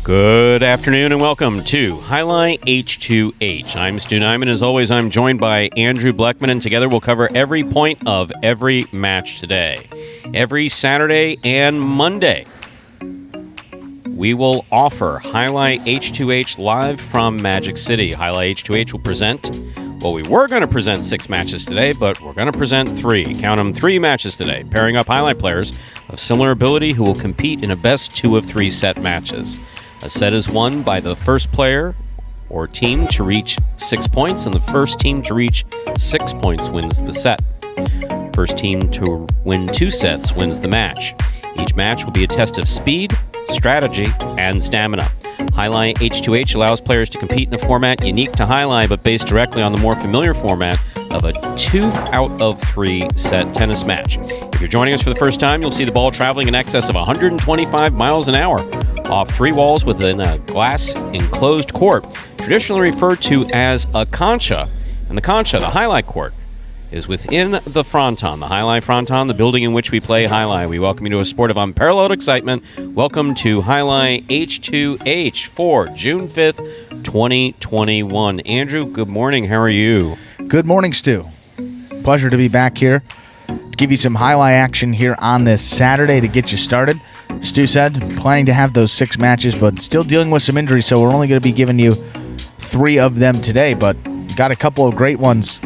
Good afternoon and welcome to Jai-Alai H2H. I'm Stu Nyman. As always, I'm joined by Andrew Bleckman, and together we'll cover every point of every match today. Every Saturday and Monday, we will offer Jai-Alai H2H live from Magic City. Jai-Alai H2H will present, well, we were going to present 6 matches today, but we're going to present 3. Count them, 3 matches today, pairing up Jai-Alai players of similar ability who will compete in a best 2 of 3 set matches. A set is won by the first player or team to reach 6 points, and the first team to reach 6 points wins the set. First team to win 2 sets wins the match. Each match will be a test of speed, strategy, and stamina. Jai-Alai H2H allows players to compete in a format unique to Jai-Alai, but based directly on the more familiar format of a 2 out of 3 set tennis match. If you're joining us for the first time, you'll see the ball traveling in excess of 125 miles an hour off 3 walls within a glass enclosed court, traditionally referred to as a concha. And the concha, the Jai-Alai court, is within the Fronton, the Jai-Alai Fronton, the building in which we play Jai-Alai. We welcome you to a sport of unparalleled excitement. Welcome to Jai-Alai H2H for June 5th, 2021. Andrew, good morning. How are you? Good morning, Stu. Pleasure to be back here to give you some Jai-Alai action here on this Saturday to get you started. Stu said, planning to have those 6 matches, but still dealing with some injuries, so we're only going to be giving you 3 of them today, but got a couple of great ones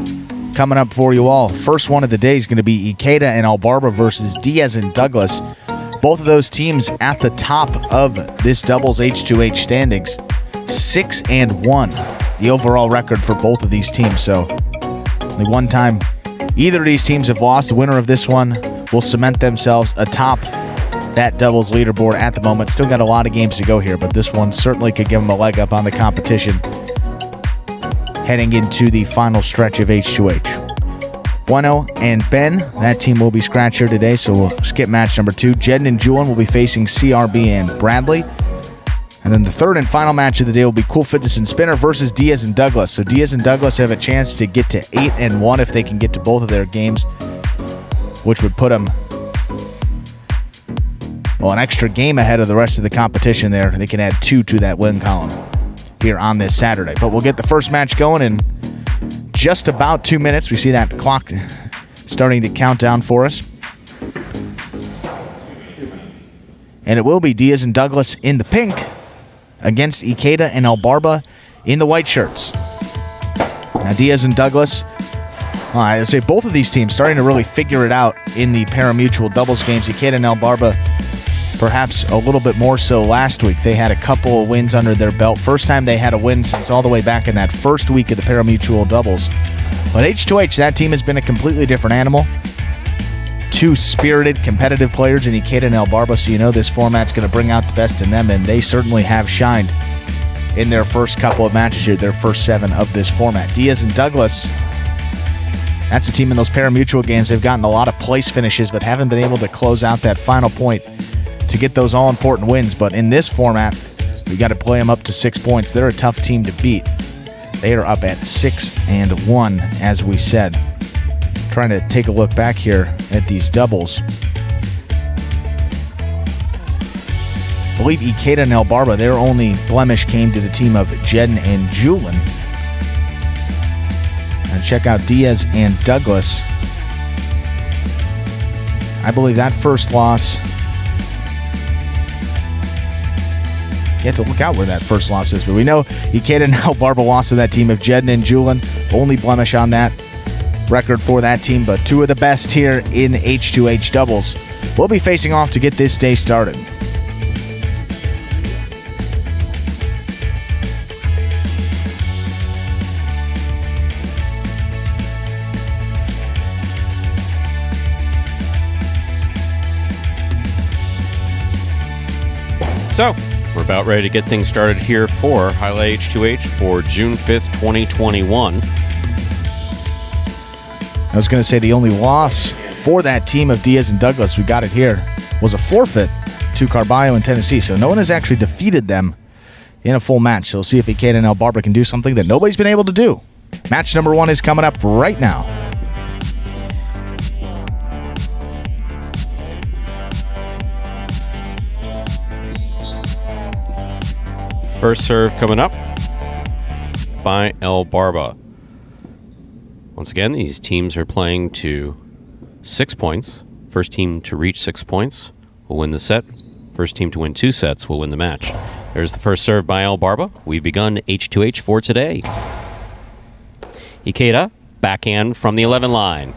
coming up for you all. First one of the day is going to be Ikeda and Albarba versus Diaz and Douglas. Both of those teams at the top of this doubles H2H standings. 6-1, the overall record for both of these teams. So only one time either of these teams have lost. The winner of this one will cement themselves atop that doubles leaderboard at the moment. Still got a lot of games to go here, but this one certainly could give them a leg up on the competition heading into the final stretch of H2H. Bueno and Ben, that team will be scratched here today, so we'll skip match number 2. Jed and Julian will be facing CRB and Bradley. And then the third and final match of the day will be Cool Fitness and Spinner versus Diaz and Douglas. So Diaz and Douglas have a chance to get to 8-1 if they can get to both of their games, which would put them, well, an extra game ahead of the rest of the competition there. They can add 2 to that win column here on this Saturday. But we'll get the first match going in just about 2 minutes. We see that clock starting to count down for us. And it will be Diaz and Douglas in the pink against Ikeda and Albarba in the white shirts. Now Diaz and Douglas, I would say both of these teams starting to really figure it out in the pari-mutuel doubles games. Ikeda and Albarba perhaps a little bit more so last week. They had a couple of wins under their belt. First time they had a win since all the way back in that first week of the pari-mutuel doubles. But H2H, that team has been a completely different animal. 2 spirited, competitive players in Ikeda and Albarba, so you know this format's going to bring out the best in them, and they certainly have shined in their first couple of matches here, their first 7 of this format. Diaz and Douglas, that's a team in those pari-mutuel games. They've gotten a lot of place finishes, but haven't been able to close out that final point to get those all-important wins. But in this format, we got to play them up to 6 points. They're a tough team to beat. They are up at 6-1, as we said. Trying to take a look back here at these doubles. I believe Ikeda and Albarba, their only blemish came to the team of Jeden and Julian. And check out Diaz and Douglas. I believe that first loss, you have to look out where that first loss is, but we know Ikeda and Albarba lost to that team of Jeden and Julian. Only blemish on that record for that team, but 2 of the best here in H2H doubles will be facing off to get this day started. So, we're about ready to get things started here for Jai-Alai H2H for June 5th, 2021. I was going to say the only loss for that team of Diaz and Douglas, we got it here, was a forfeit to Carballo in Tennessee. So no one has actually defeated them in a full match. So we'll see if Ikeda and Albarba can do something that nobody's been able to do. Match number 1 is coming up right now. First serve coming up by El Barba. Once again, these teams are playing to 6 points. First team to reach 6 points will win the set. First team to win 2 sets will win the match. There's the first serve by El Barba. We've begun H2H for today. Ikeda, backhand from the 11 line.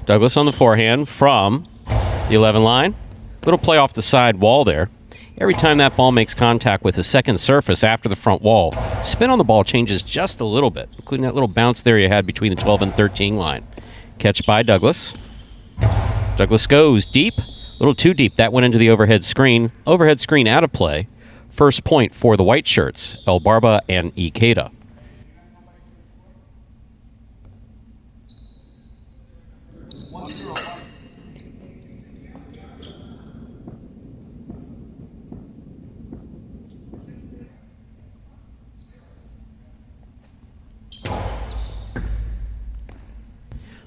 Douglas on the forehand from the 11 line. Little play off the side wall there. Every time that ball makes contact with a second surface after the front wall, spin on the ball changes just a little bit, including that little bounce there you had between the 12 and 13 line. Catch by Douglas. Douglas goes deep. A little too deep. That went into the overhead screen. Overhead screen out of play. First point for the white shirts, El Barba and Ikeda.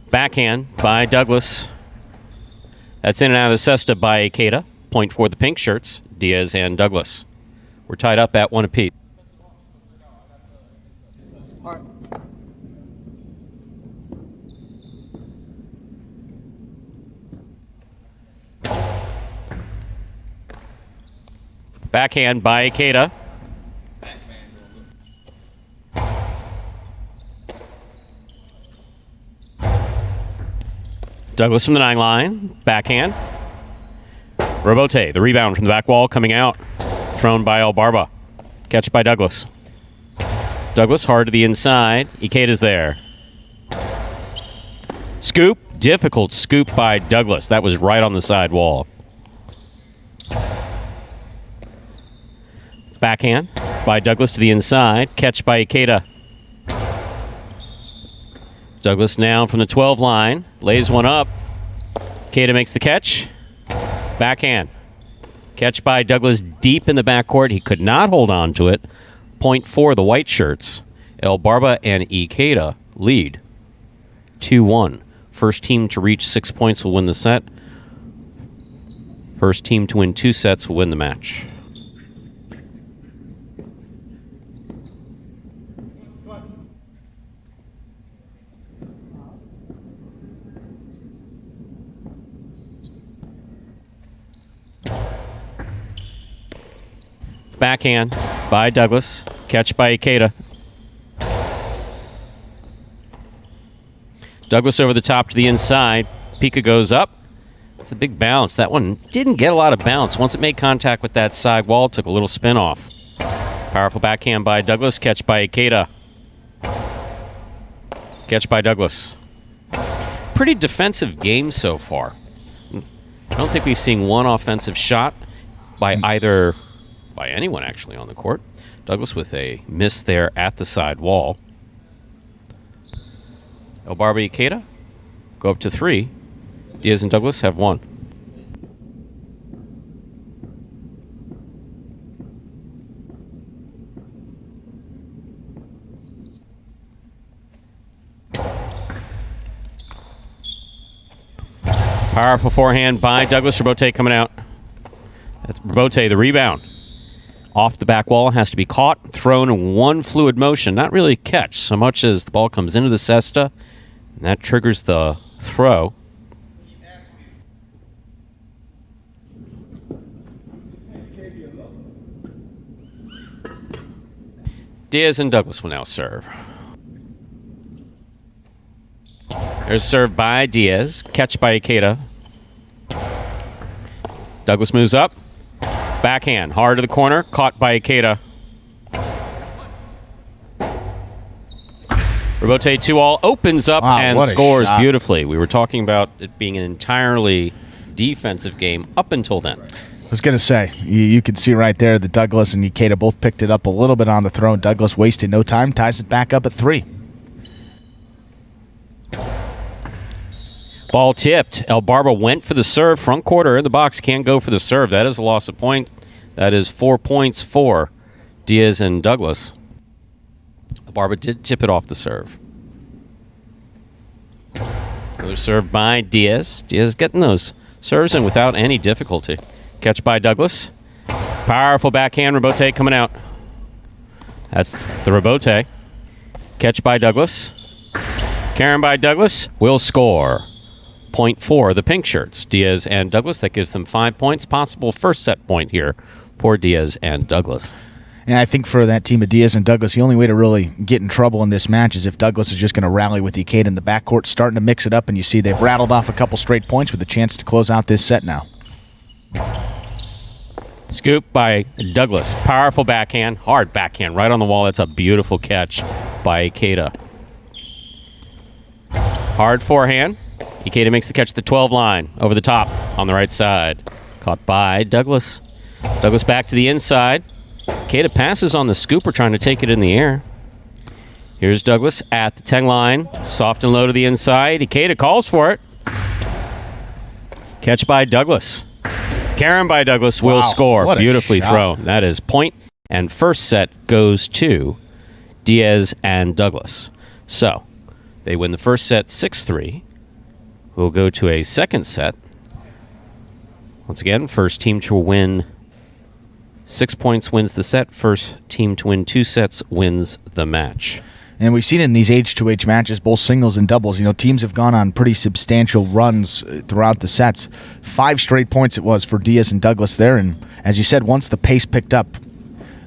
Backhand by Douglas. That's in and out of the cesta by Ikeda. Point for the pink shirts, Diaz and Douglas. We're tied up at 1 apiece. Backhand by Ikeda. Douglas from the 9 line. Backhand. Robote, the rebound from the back wall coming out. Thrown by El Barba. Catch by Douglas. Douglas hard to the inside. Ikeda's there. Scoop. Difficult scoop by Douglas. That was right on the side wall. Backhand by Douglas to the inside. Catch by Ikeda. Douglas now from the 12 line. Lays one up. Ikeda makes the catch. Backhand. Catch by Douglas deep in the backcourt. He could not hold on to it. Point for the white shirts. El Barba and Ikeda lead 2-1. First team to reach 6 points will win the set. First team to win 2 sets will win the match. Backhand by Douglas. Catch by Ikeda. Douglas over the top to the inside. Pika goes up. It's a big bounce. That one didn't get a lot of bounce. Once it made contact with that side wall, it took a little spin off. Powerful backhand by Douglas. Catch by Ikeda. Catch by Douglas. Pretty defensive game so far. I don't think we've seen one offensive shot by anyone actually on the court. Douglas with a miss there at the side wall. El Barba, Ikeda go up to 3. Diaz and Douglas have 1. Powerful forehand by Douglas. Robote coming out. That's Robote, the rebound. Off the back wall, has to be caught, thrown in one fluid motion. Not really a catch so much as the ball comes into the cesta, and that triggers the throw. Diaz and Douglas will now serve. There's serve by Diaz. Catch by Ikeda. Douglas moves up. Backhand, hard to the corner, caught by Ikeda. Robote 2-all, opens up and scores beautifully. We were talking about it being an entirely defensive game up until then. I was going to say, you could see right there that Douglas and Ikeda both picked it up a little bit on the throw. Douglas wasted no time, ties it back up at 3. Ball tipped. El Barba went for the serve. Front quarter in the box, can't go for the serve. That is a loss of point. That is 4 points for Diaz and Douglas. El Barba did tip it off the serve. Another serve by Diaz. Diaz getting those serves in without any difficulty. Catch by Douglas. Powerful backhand. Rebote coming out. That's the Rebote. Catch by Douglas. Karen by Douglas will score. Point for the pink shirts, Diaz and Douglas. That gives them 5 points. Possible first set point here for Diaz and Douglas. And I think for that team of Diaz and Douglas, the only way to really get in trouble in this match is if Douglas is just going to rally with Ikeda in the backcourt, starting to mix it up, and you see they've rattled off a couple straight points with a chance to close out this set now. Scoop by Douglas. Powerful backhand. Hard backhand right on the wall. That's a beautiful catch by Ikeda. Hard forehand. Ikeda makes the catch at the 12 line. Over the top on the right side. Caught by Douglas. Douglas back to the inside. Ikeda passes on the scooper, trying to take it in the air. Here's Douglas at the 10 line. Soft and low to the inside. Ikeda calls for it. Catch by Douglas. Karen by Douglas will score. Beautifully thrown. That is point. And first set goes to Diaz and Douglas. So they win the first set 6-3. We'll go to a second set. Once again, first team to win 6 points wins the set. First team to win 2 sets wins the match. And we've seen in these H2H matches, both singles and doubles, teams have gone on pretty substantial runs throughout the sets. 5 straight points it was for Diaz and Douglas there. And as you said, once the pace picked up,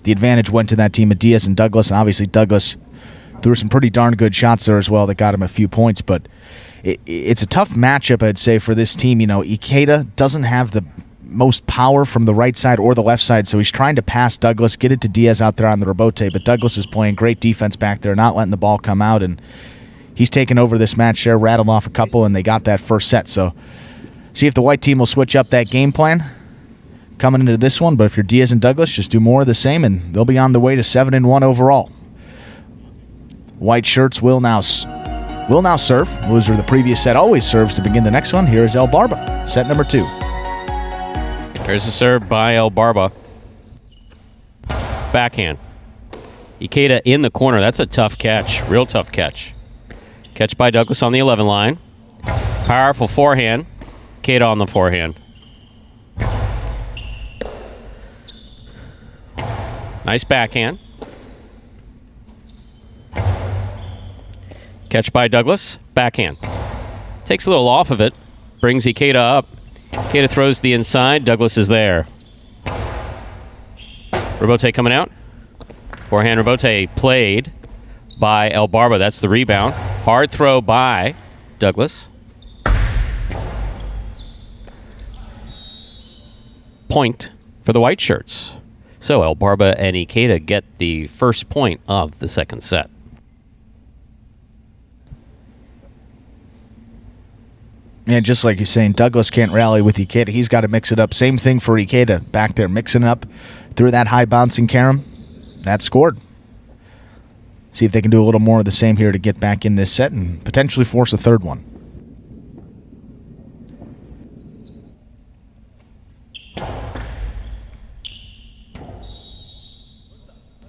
the advantage went to that team of Diaz and Douglas. And obviously Douglas threw some pretty darn good shots there as well that got him a few points. But it's a tough matchup, I'd say, for this team. Ikeda doesn't have the most power from the right side or the left side, so he's trying to pass Douglas, get it to Diaz out there on the Rebote, but Douglas is playing great defense back there, not letting the ball come out, and he's taken over this match there, rattled off a couple, and they got that first set. So see if the white team will switch up that game plan coming into this one, but if you're Diaz and Douglas, just do more of the same, and they'll be on the way to 7-1 overall. White shirts will now serve. Loser of the previous set always serves to begin the next one. Here is El Barba, set number 2. There's a serve by El Barba. Backhand. Ikeda in the corner. That's a tough catch. Real tough catch. Catch by Douglas on the 11 line. Powerful forehand. Ikeda on the forehand. Nice backhand. Catch by Douglas. Backhand. Takes a little off of it. Brings Ikeda up. Ikeda throws the inside. Douglas is there. Rebote coming out. Forehand Rebote played by El Barba. That's the rebound. Hard throw by Douglas. Point for the white shirts. So El Barba and Ikeda get the first point of the second set. Yeah, just like you're saying, Douglas can't rally with Ikeda. He's got to mix it up. Same thing for Ikeda back there, mixing it up through that high bouncing carom. That scored. See if they can do a little more of the same here to get back in this set and potentially force a third one.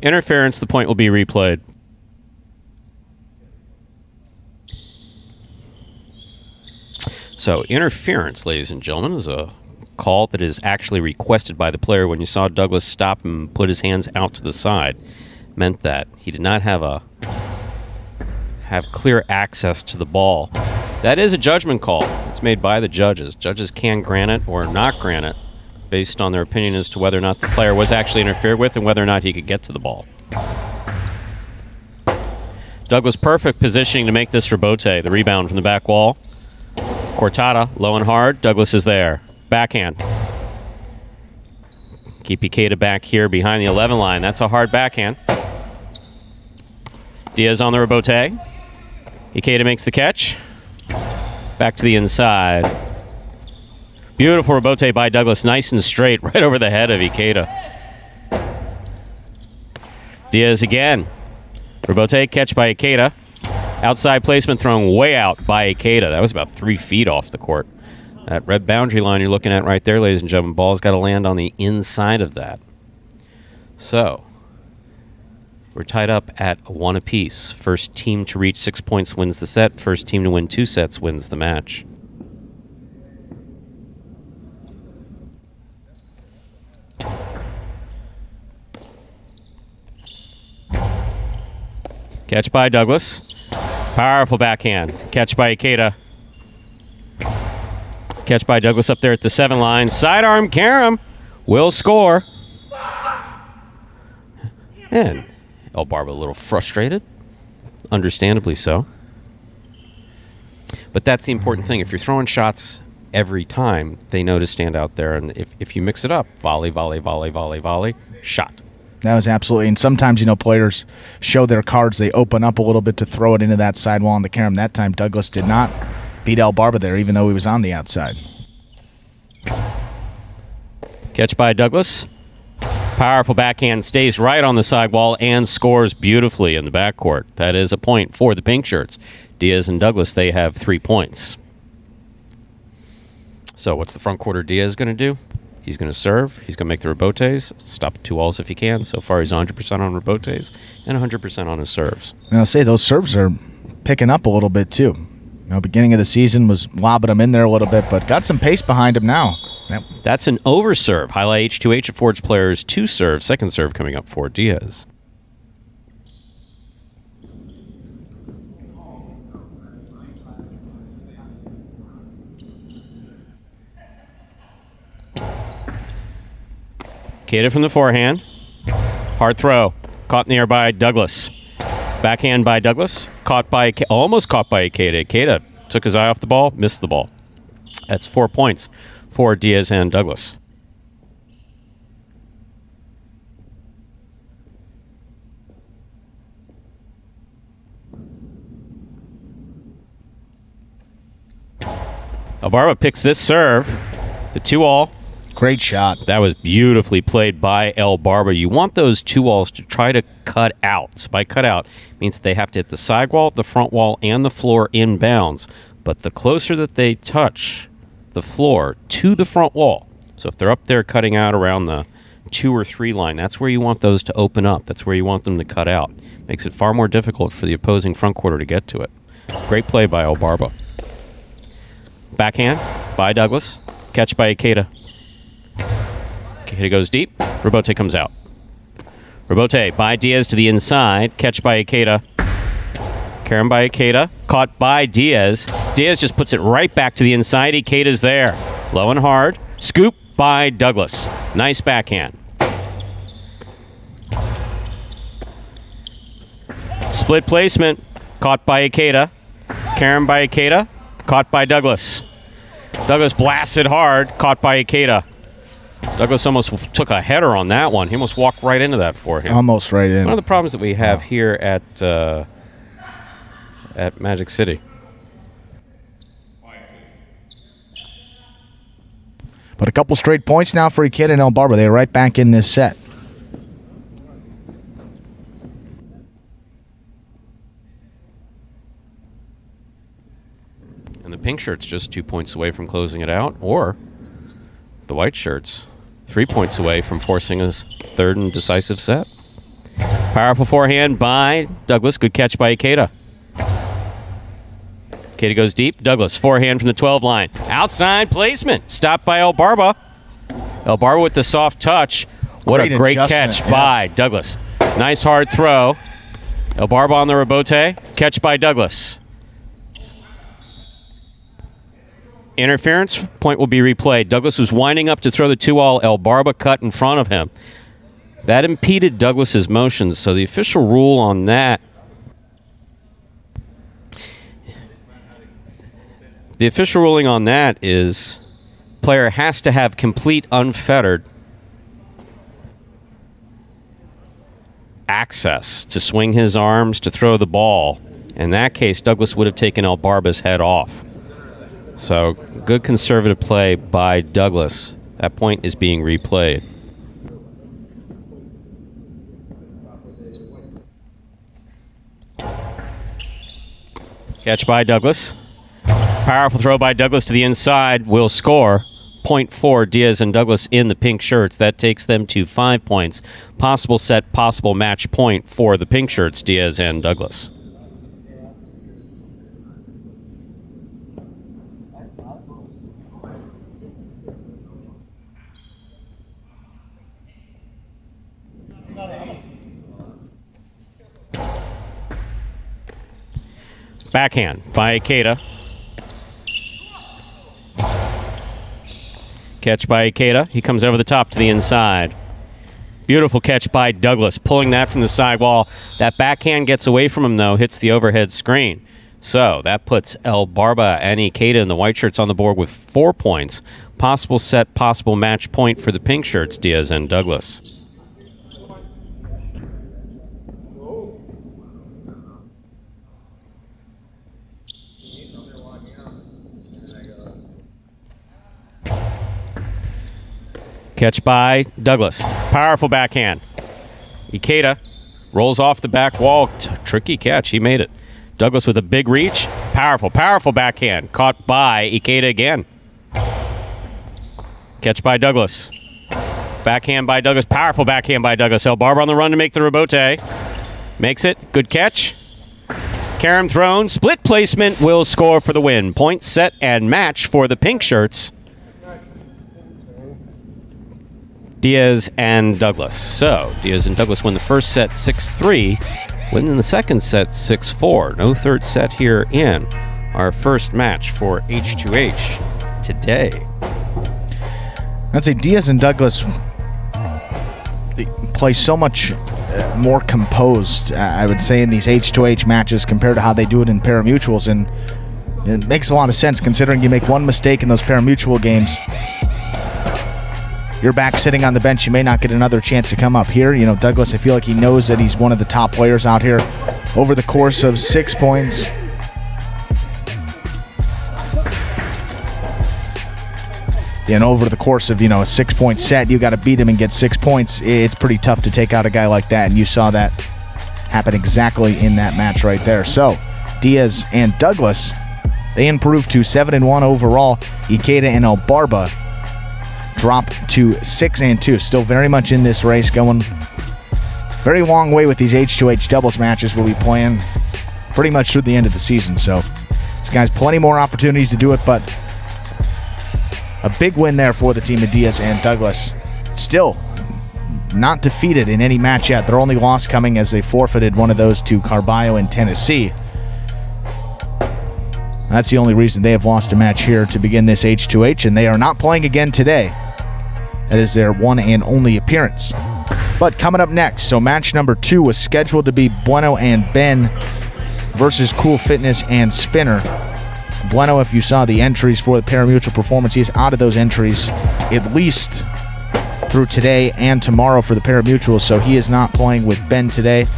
Interference, the point will be replayed. So interference, ladies and gentlemen, is a call that is actually requested by the player. When you saw Douglas stop and put his hands out to the side, meant that he did not have clear access to the ball. That is a judgment call. It's made by the judges. Judges can grant it or not grant it based on their opinion as to whether or not the player was actually interfered with and whether or not he could get to the ball. Douglas perfect positioning to make this Rebote, the rebound from the back wall. Cortada, low and hard. Douglas is there. Backhand. Keep Ikeda back here behind the 11 line. That's a hard backhand. Diaz on the Rebote. Ikeda makes the catch. Back to the inside. Beautiful Rebote by Douglas. Nice and straight right over the head of Ikeda. Diaz again. Rebote, catch by Ikeda. Outside placement thrown way out by Ikeda. That was about 3 feet off the court. That red boundary line you're looking at right there, ladies and gentlemen, ball's got to land on the inside of that. So, We're tied up at 1 apiece. First team to reach 6 points wins the set. First team to win 2 sets wins the match. Catch by Douglas. Powerful backhand. Catch by Ikeda. Catch by Douglas up there at the 7 line. Sidearm Karam will score. And Elbarba a little frustrated. Understandably so. But that's the important thing. If you're throwing shots every time, they know to stand out there. And if you mix it up, volley, volley, volley, volley, volley, shot. That was absolutely, and sometimes, players show their cards. They open up a little bit to throw it into that sidewall on the carom. That time, Douglas did not beat Elbarba there, even though he was on the outside. Catch by Douglas. Powerful backhand, stays right on the sidewall and scores beautifully in the backcourt. That is a point for the pink shirts. Diaz and Douglas, they have 3 points. So what's the front quarter Diaz going to do? He's going to serve. He's going to make the rebotes. Stop 2-alls if he can. So far, he's 100% on rebotes and 100% on his serves. And I'll say those serves are picking up a little bit, too. Beginning of the season was lobbing them in there a little bit, but got some pace behind him now. Yep. That's an overserve. Jai-Alai H2H affords players 2 serves. Second serve coming up for Diaz. Ikeda from the forehand. Hard throw. Caught in the air by Douglas. Backhand by Douglas. Almost caught by Ikeda. Ikeda took his eye off the ball, missed the ball. That's 4 points for Diaz and Douglas. Elbarba picks this serve. The 2-all. Great shot. That was beautifully played by Elbarba. You want those 2-alls to try to cut out. So by cut out, means they have to hit the sidewall, the front wall, and the floor inbounds. But the closer that they touch the floor to the front wall, so if they're up there cutting out around the 2 or 3 line, that's where you want those to open up. That's where you want them to cut out. Makes it far more difficult for the opposing front quarter to get to it. Great play by Elbarba. Backhand by Douglas. Catch by Ikeda. Ikeda goes deep. Rebote comes out. Rebote by Diaz to the inside. Catch by Ikeda. Karam by Ikeda. Caught by Diaz. Diaz just puts it right back to the inside. Ikeda's there. Low and hard. Scoop by Douglas. Nice backhand. Split placement. Caught by Ikeda. Karam by Ikeda. Caught by Douglas. Douglas blasted hard. Caught by Ikeda. Douglas almost took a header on that one. He almost walked right into that for him. Almost right in. One of the problems that we have here at Magic City. But a couple straight points now for Ikeda and Elbarba. They're right back in this set. And the pink shirt's just 2 points away from closing it out, or the white shirts 3 points away from forcing a third and decisive set. Powerful forehand by Douglas. Good catch by Ikeda. Ikeda goes deep. Douglas, forehand from the 12 line. Outside placement. Stopped by Elbarba. Elbarba with the soft touch. What a great catch by Douglas. Nice hard throw. Elbarba on the rebote. Catch by Douglas. Interference, point will be replayed. Douglas was winding up to throw the 2-all. Elbarba cut in front of him. That impeded Douglas's motions, so the official rule on that... The official ruling on that is player has to have complete unfettered access to swing his arms, to throw the ball. In that case, Douglas would have taken Elbarba's head off. So, good conservative play by Douglas. That point is being replayed. Catch by Douglas. Powerful throw by Douglas to the inside. Will score. point for Diaz and Douglas in the pink shirts. That takes them to 5 points. Possible set, possible match point for the pink shirts, Diaz and Douglas. Backhand by Ikeda. Catch by Ikeda. He comes over the top to the inside. Beautiful catch by Douglas, pulling that from the sidewall. That backhand gets away from him, though, hits the overhead screen. So that puts El Barba and Ikeda in the white shirts on the board with 4 points. Possible set, possible match point for the pink shirts, Diaz and Douglas. Catch by Douglas. Powerful backhand. Ikeda rolls off the back wall. Tricky catch. He made it. Douglas with a big reach. Powerful, powerful backhand. Caught by Ikeda again. Catch by Douglas. Backhand by Douglas. Powerful backhand by Douglas. El Barba on the run to make the rebote. Makes it. Good catch. Carom thrown. Split placement will score for the win. Point, set, and match for the pink shirts. Diaz and Douglas. So, Diaz and Douglas win the first set 6-3, win in the second set 6-4. No third set here in our first match for H2H today. I'd say Diaz and Douglas play so much more composed, I would say, in these H2H matches compared to how they do it in pari-mutuels, and it makes a lot of sense considering you make one mistake in those pari-mutuel games. You're back sitting on the bench. You may not get another chance to come up here. You know, Douglas, I feel like he knows that he's one of the top players out here. Over the course of 6 points, and over the course of, a 6-point set, you got to beat him and get 6 points. It's pretty tough to take out a guy like that, and you saw that happen exactly in that match right there. So, Diaz and Douglas, they improved to 7-1 overall. Ikeda and El Barba drop to 6-2. Still very much in this race, going very long way with these H2H doubles matches. We'll be playing pretty much through the end of the season. So this guy's plenty more opportunities to do it, but a big win there for the team of Diaz and Douglas. Still not defeated in any match yet. Their only loss coming as they forfeited one of those to Carballo in Tennessee. That's the only reason they have lost a match here to begin this H2H, and they are not playing again today. That is their one and only appearance. But coming up next, so match number 2 was scheduled to be Bueno and Ben versus Cool Fitness and Spinner. Bueno, if you saw the entries for the pari-mutuel performance, he is out of those entries at least through today and tomorrow for the pari-mutuel, so he is not playing with Ben today.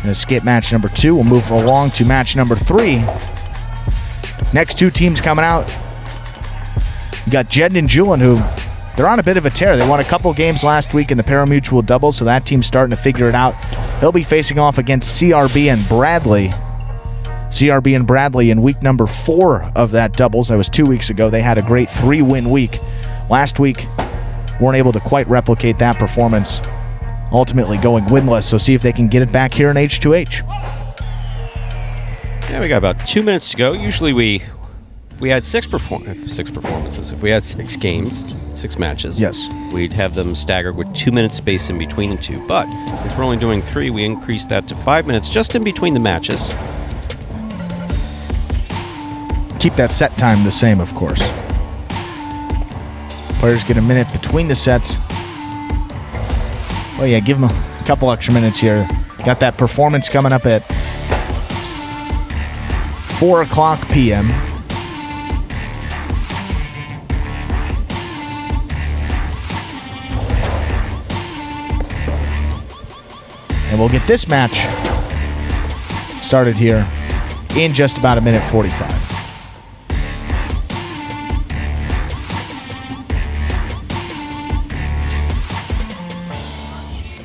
Gonna skip match number 2. We'll move along to match number 3. Next 2 teams coming out. You got Jed and Julin, who they're on a bit of a tear. They won a couple games last week in the pari-mutuel doubles, so that team's starting to figure it out. They'll be facing off against CRB and Bradley. CRB and Bradley in week number 4 of that doubles. That was 2 weeks ago. They had a great 3-win week. Last week, weren't able to quite replicate that performance, ultimately going winless. So see if they can get it back here in H2H. Yeah, we got about 2 minutes to go. Usually we had 6 performances. If we had 6 games, 6 matches, yes, we'd have them staggered with 2 minutes space in between the 2. But if we're only doing 3, we increase that to 5 minutes just in between the matches. Keep that set time the same, of course. Players get a minute between the sets. Well, yeah, give them a couple extra minutes here. Got that performance coming up at 4 o'clock p.m. And we'll get this match started here in just about a minute 45.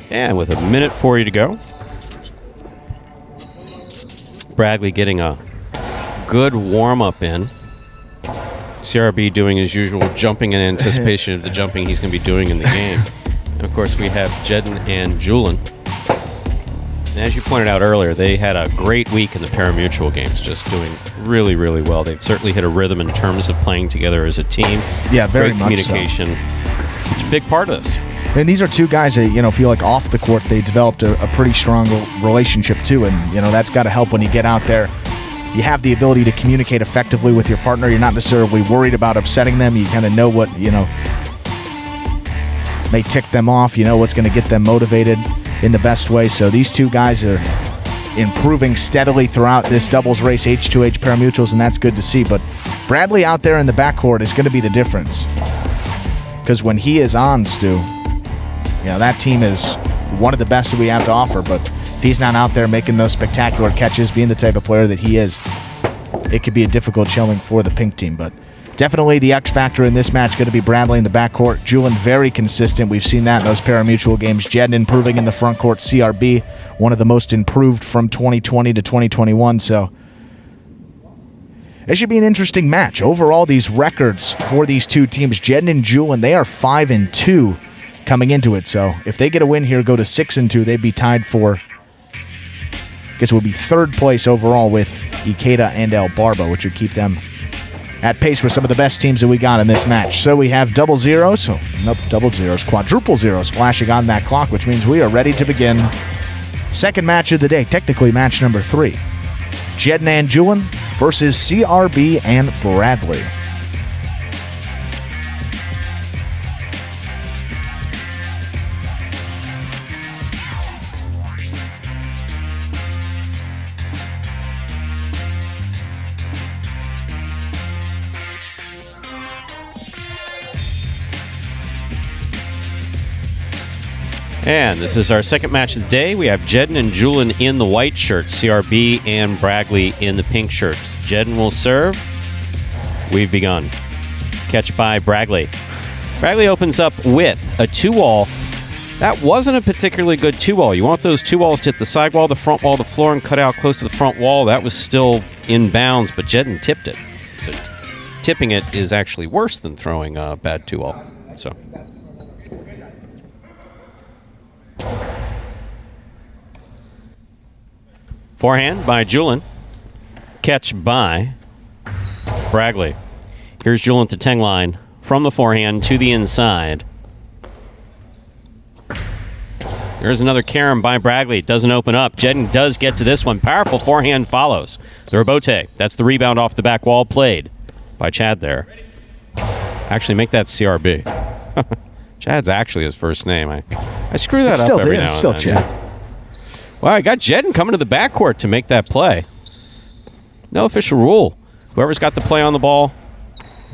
And with a minute 40 to go, Bradley getting a good warm-up in. CRB doing his usual jumping in anticipation of the jumping he's going to be doing in the game. And of course, we have Jeden and Julian. And as you pointed out earlier, they had a great week in the pari-mutuel games, just doing really, really well. They've certainly hit a rhythm in terms of playing together as a team. Yeah, very great much communication. So. It's a big part of this. And these are two guys that, feel like off the court they developed a pretty strong relationship too. And, that's got to help when you get out there. You have the ability to communicate effectively with your partner. You're not necessarily worried about upsetting them. You kind of know what, may tick them off. You know what's going to get them motivated in the best way. So these two guys are improving steadily throughout this doubles race, H2H pari-mutuels, and that's good to see. But Bradley out there in the backcourt is going to be the difference. Because when he is on, Stu, that team is one of the best that we have to offer. But if he's not out there making those spectacular catches, being the type of player that he is, it could be a difficult showing for the pink team. But definitely the X factor in this match going to be Bradley in the backcourt. Julian very consistent. We've seen that in those pari-mutuel games. Jeden improving in the front court. CRB, one of the most improved from 2020 to 2021. So it should be an interesting match. Overall, these records for these two teams, Jeden and Julian, they are 5-2 coming into it. So if they get a win here, go to 6-2, they'd be tied for, I guess it would be third place overall with Ikeda and El Barba, which would keep them at pace with some of the best teams that we got in this match. So we have double zeros, quadruple zeros flashing on that clock, which means we are ready to begin. Second match of the day, technically match number 3. Jeden and Julian versus CRB and Bradley. And this is our second match of the day. We have Jeden and Julian in the white shirts, CRB and Bradley in the pink shirts. Jeden will serve. We've begun. Catch by Bradley. Bradley opens up with a 2-wall. That wasn't a particularly good 2-wall. You want those 2-walls to hit the side wall, the front wall, the floor, and cut out close to the front wall. That was still in bounds, but Jeden tipped it. So tipping it is actually worse than throwing a bad 2-wall. So forehand by Julian. Catch by Bradley. Here's Julian at the 10 line. From the forehand to the inside. There's another carom by Bradley. It doesn't open up. Jeden does get to this one. Powerful forehand follows. The rebote. That's the rebound off the back wall. Played by Chad there. Actually, make that CRB. Chad's actually his first name. I screw that up every now and then. Still Chad. Well, I got Jeden coming to the backcourt to make that play. No official rule. Whoever's got the play on the ball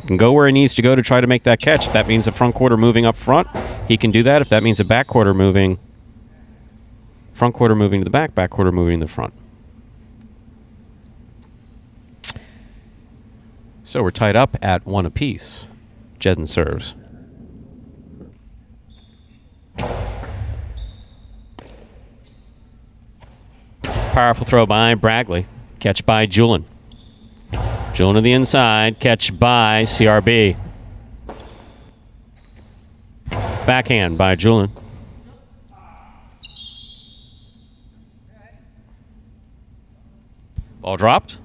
can go where he needs to go to try to make that catch. If that means a front quarter moving up front, he can do that. If that means a back quarter moving, front quarter moving to the back quarter moving to the front. So we're tied up at 1 apiece. Jeden serves. Powerful throw by Bradley. Catch by Julian. Julian to the inside. Catch by CRB. Backhand by Julian. Ball dropped.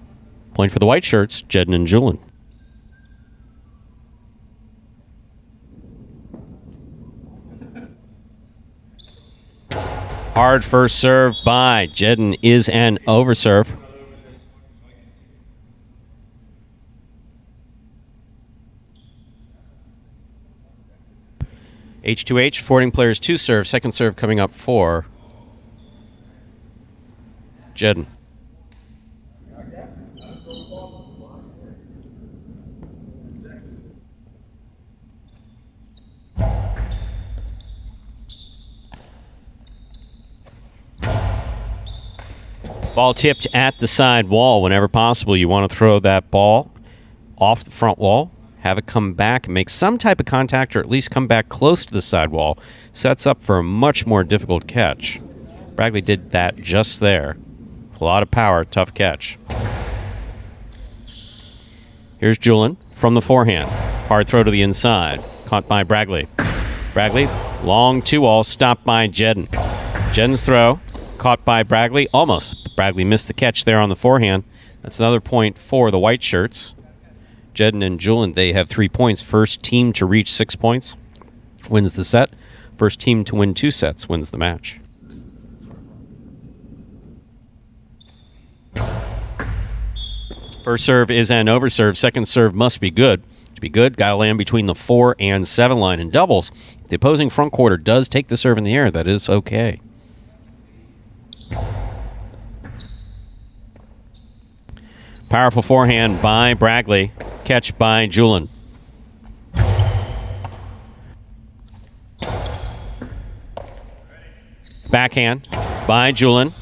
Point for the white shirts, Jeden and Julian. Hard first serve by Jeden is an overserve. H2H, forwarding players to serve. Second serve coming up for Jeden. Ball tipped at the side wall. Whenever possible, you want to throw that ball off the front wall, have it come back and make some type of contact, or at least come back close to the side wall. Sets up for a much more difficult catch. Bradley did that just there. A lot of power, tough catch. Here's Julian from the forehand. Hard throw to the inside. Caught by Bragley. Bragley, long 2-all, stopped by Jedden. Jedden's throw, caught by Bragley. Almost. Bragley missed the catch there on the forehand. That's another point for the white shirts. Jedden and Julian, they have 3 points. First team to reach 6 points wins the set. First team to win 2 sets wins the match. First serve is an overserve. Second serve must be good. To be good, got to land between the 4 and 7 line in doubles. If the opposing front quarter does take the serve in the air, that is okay. Powerful forehand by Bragley. Catch by Julian. Backhand by Julian.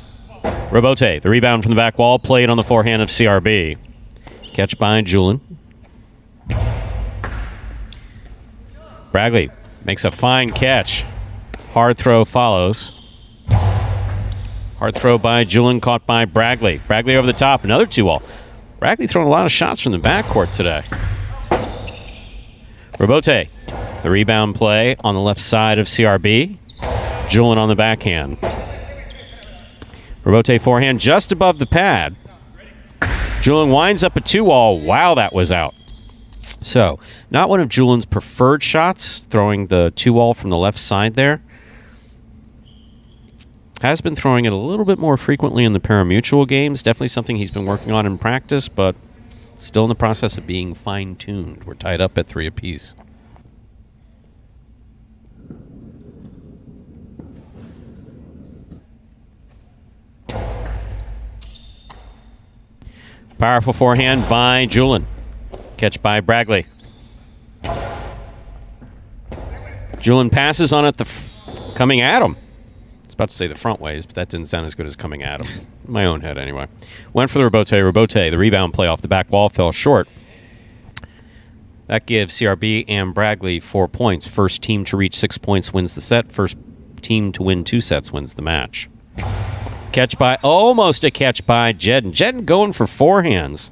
Robote, the rebound from the back wall, played on the forehand of CRB. Catch by Julian. Bragley makes a fine catch. Hard throw follows. Hard throw by Julian, caught by Bragley. Bragley over the top, another 2-all. Bragley throwing a lot of shots from the backcourt today. Robote, the rebound play on the left side of CRB. Julian on the backhand. Robote forehand just above the pad. Julian winds up a 2-all. Wow, that was out. So, not one of Julian's preferred shots, throwing the 2-all from the left side there. Has been throwing it a little bit more frequently in the pari-mutuel games. Definitely something he's been working on in practice, but still in the process of being fine-tuned. We're tied up at 3 apiece. Powerful forehand by Julian. Catch by Bragley. Julian passes on it, coming at him. I was about to say the front ways, but that didn't sound as good as coming at him. In my own head, anyway. Went for the Robote. Robote, the rebound play off the back wall, fell short. That gives CRB and Bragley 4 points. First team to reach 6 points wins the set. First team to win 2 sets wins the match. Almost a catch by Jedden. Jedden going for forehands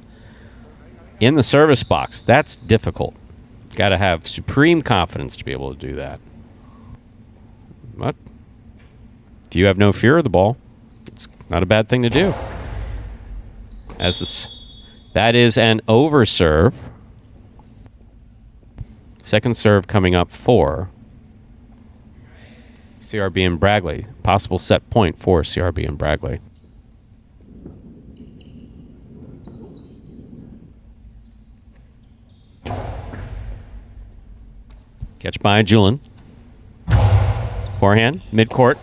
in the service box. That's difficult. Got to have supreme confidence to be able to do that. But if you have no fear of the ball, it's not a bad thing to do. That is an overserve. Second serve coming up for CRB and Bragley. Possible set point for CRB and Bragley. Catch by Julian. Forehand, midcourt.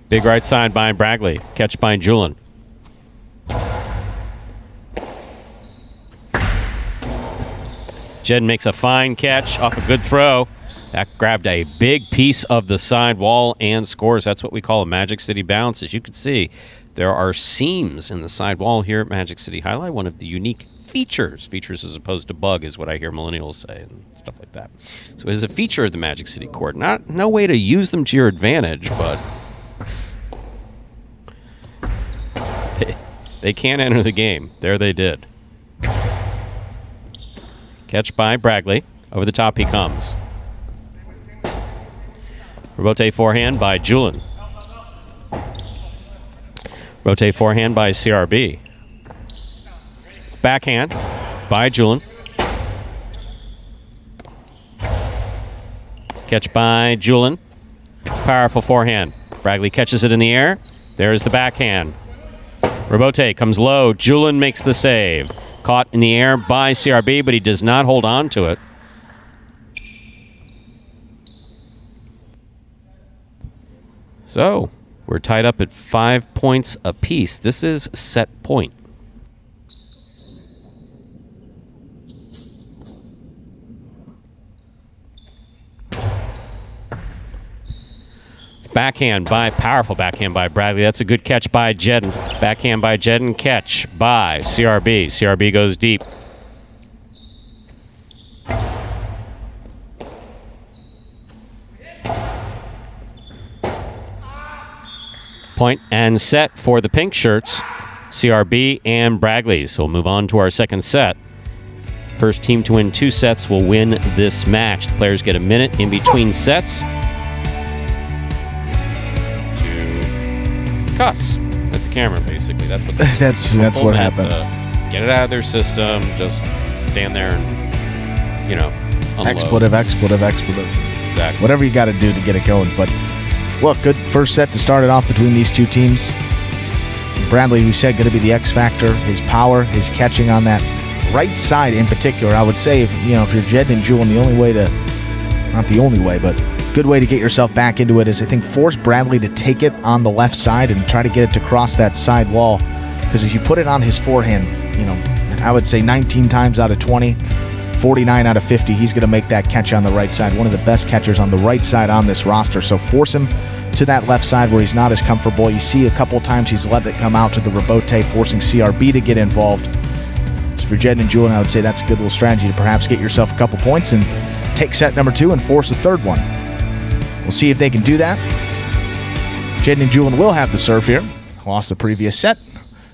Big right side by Bragley. Catch by Julian. Jed makes a fine catch off a good throw. That grabbed a big piece of the side wall and scores. That's what we call a Magic City bounce. As you can see, there are seams in the side wall here at Magic City Highlight. One of the unique features. Features as opposed to bug is what I hear millennials say and stuff like that. So it is a feature of the Magic City court. No way to use them to your advantage, but they can enter the game. There they did. Catch by Bragley. Over the top he comes. Robote forehand by Julian. Robote forehand by CRB. Backhand by Julian. Catch by Julian. Powerful forehand. Bragley catches it in the air. There's the backhand. Robote comes low. Julian makes the save. Caught in the air by CRB, but he does not hold on to it. So, we're tied up at 5 points apiece. This is set point. Powerful backhand by Bragley. That's a good catch by Jedden. Backhand by Jedden, catch by CRB. CRB goes deep. Point and set for the pink shirts, CRB and Bragley. So we'll move on to our second set. First team to win 2 sets will win this match. The players get a minute in between sets to cuss at the camera, basically. That's what that's what happened. Get it out of their system. Just stand there and, you know, unload. Expletive. Exactly. Whatever you got to do to get it going. But look, good first set to start it off between these two teams. Bradley, we said, going to be the X factor. His power, his catching on that right side in particular. I would say, if you're Jedin and Julian, the only way to, not the only way, but good way to get yourself back into it is, I think, force Bradley to take it on the left side and try to get it to cross that side wall. Because if you put it on his forehand, I would say 19 times out of 20, 49 out of 50, he's going to make that catch on the right side. One of the best catchers on the right side on this roster. So force him to that left side where he's not as comfortable. You see a couple times he's let it come out to the rebote, forcing CRB to get involved. So for Jed and Julian, I would say that's a good little strategy to perhaps get yourself a couple points and take set number 2 and force the third one. We'll see if they can do that. Jed and Julian will have the serve here. Lost the previous set.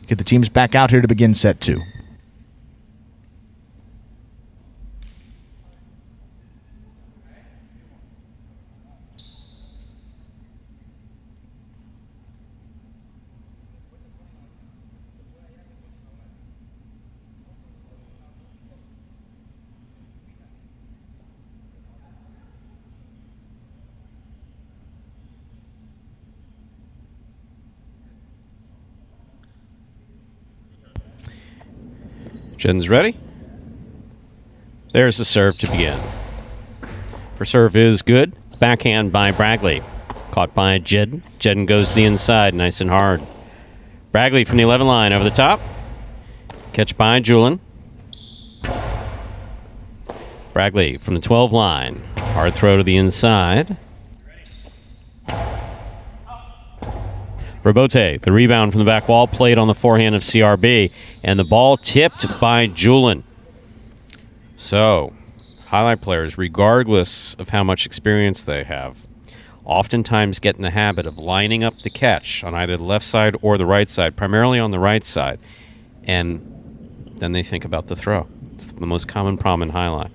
Get the teams back out here to begin set 2. Jedin's ready. There's the serve to begin. First serve is good. Backhand by Bradley. Caught by Jedin. Jedin goes to the inside, nice and hard. Bradley from the 11 line over the top. Catch by Julian. Bradley from the 12 line. Hard throw to the inside. Rebote, the rebound from the back wall, played on the forehand of CRB, and the ball tipped by Julian. So, highlight players, regardless of how much experience they have, oftentimes get in the habit of lining up the catch on either the left side or the right side, primarily on the right side, and then they think about the throw. It's the most common problem in highlight.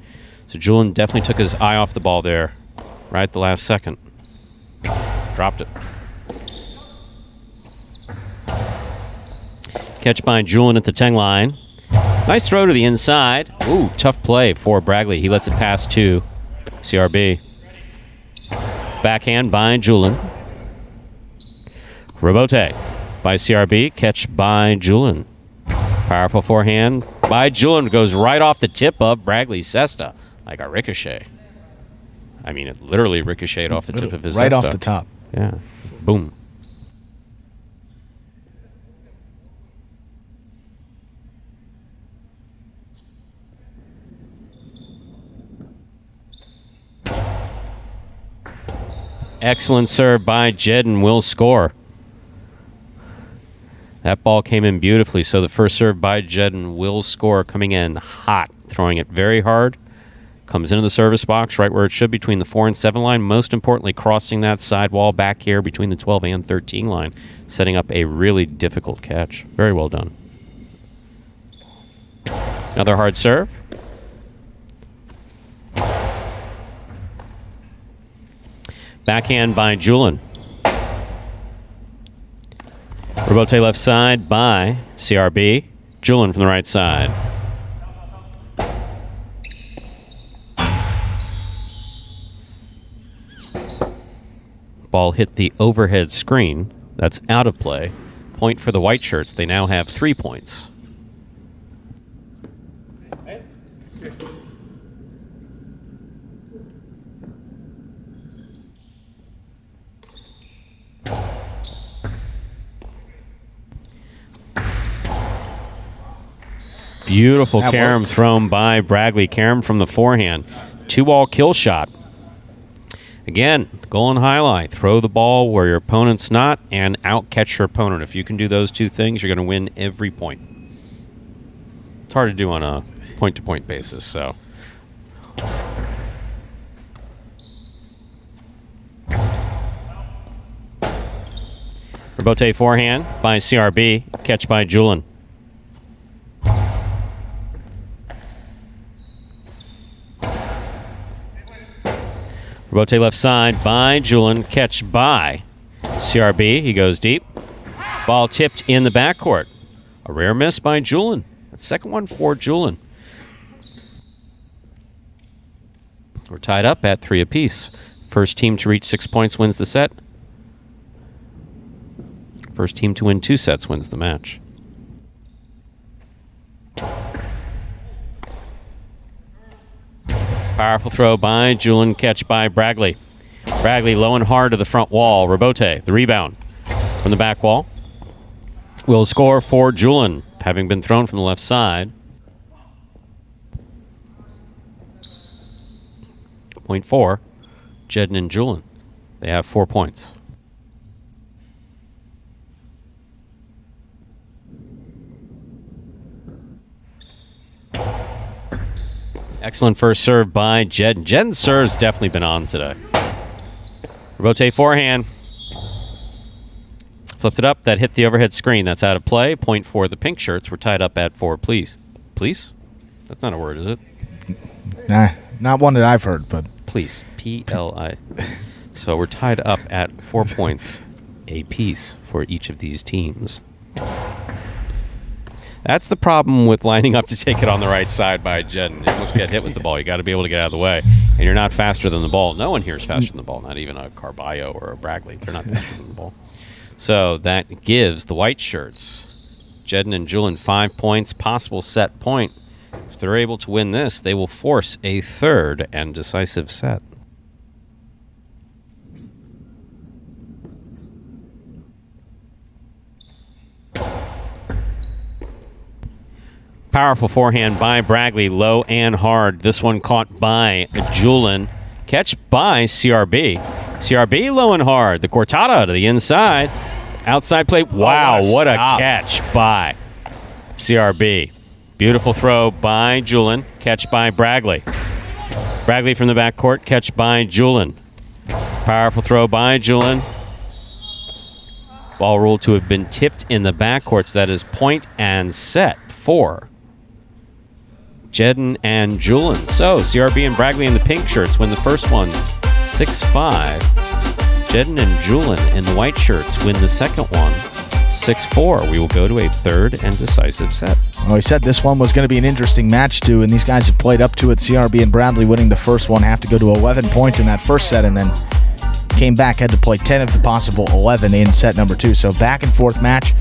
So Julian definitely took his eye off the ball there, right at the last second. Dropped it. Catch by Julian at the 10 line. Nice throw to the inside. Ooh, tough play for Bradley. He lets it pass to CRB. Backhand by Julian. Rebote by CRB. Catch by Julian. Powerful forehand by Julian. Goes right off the tip of Bradley's cesta like a ricochet. I mean, it literally ricocheted off the tip of his cesta. Right off the top. Yeah. Boom. Excellent serve by Jedin, will score. That ball came in beautifully, so the first serve by Jedin will score, coming in hot, throwing it very hard. Comes into the service box right where it should, between the 4 and 7 line. Most importantly, crossing that side wall back here between the 12 and 13 line, setting up a really difficult catch. Very well done. Another hard serve. Backhand by Julian. Rebote left side by CRB. Julian from the right side. Ball hit the overhead screen. That's out of play. Point for the white shirts. They now have 3 points. Beautiful carom thrown by Bradley. Carom from the forehand. 2-ball kill shot. Again, the goal in highlight. Throw the ball where your opponent's not and out-catch your opponent. If you can do those two things, you're going to win every point. It's hard to do on a point-to-point basis, so. Rebote forehand by CRB. Catch by Julian. Rebote left side by Julin. Catch by CRB. He goes deep. Ball tipped in the backcourt. A rare miss by Julin. That's second one for Julin. We're tied up at 3 apiece. First team to reach 6 points wins the set. First team to win 2 sets wins the match. Powerful throw by Julin. Catch by Bragley. Bragley low and hard to the front wall. Rebote, the rebound from the back wall. Will score for Julin, having been thrown from the left side. Point 4, Jedin and Julin. They have 4 points. Excellent first serve by Jedin. Jedin's serve's definitely been on today. Rebote forehand. Flipped it up. That hit the overhead screen. That's out of play. Point for the pink shirts. We're tied up at 4. Please? That's not a word, is it? Nah, not one that I've heard, but... Please. P-L-I. So we're tied up at 4 points apiece for each of these teams. That's the problem with lining up to take it on the right side by Jedin. You almost get hit with the ball. You got to be able to get out of the way. And you're not faster than the ball. No one here is faster than the ball. Not even a Carballo or a Bragley. They're not faster than the ball. So that gives the white shirts, Jedin and Julin, 5 points, possible set point. If they're able to win this, they will force a third and decisive set. Powerful forehand by Bragley, low and hard. This one caught by Julin. Catch by CRB. CRB low and hard. The cortada to the inside. Outside play. Wow, what a catch by CRB. Beautiful throw by Julin. Catch by Bragley. Bragley from the backcourt. Catch by Julin. Powerful throw by Julin. Ball ruled to have been tipped in the backcourt, so that is point and set for Jedin and Julin. So CRB and Bragley in the pink shirts win the first one 6-5. Jedin and Julin in the white shirts win the second one 6-4. We will go to a third and decisive set. Well, we said this one was going to be an interesting match too, and these guys have played up to it. CRB and Bradley winning the first one, have to go to 11 points in that first set, and then came back, had to play 10 of the possible 11 in set number 2. So back and forth match.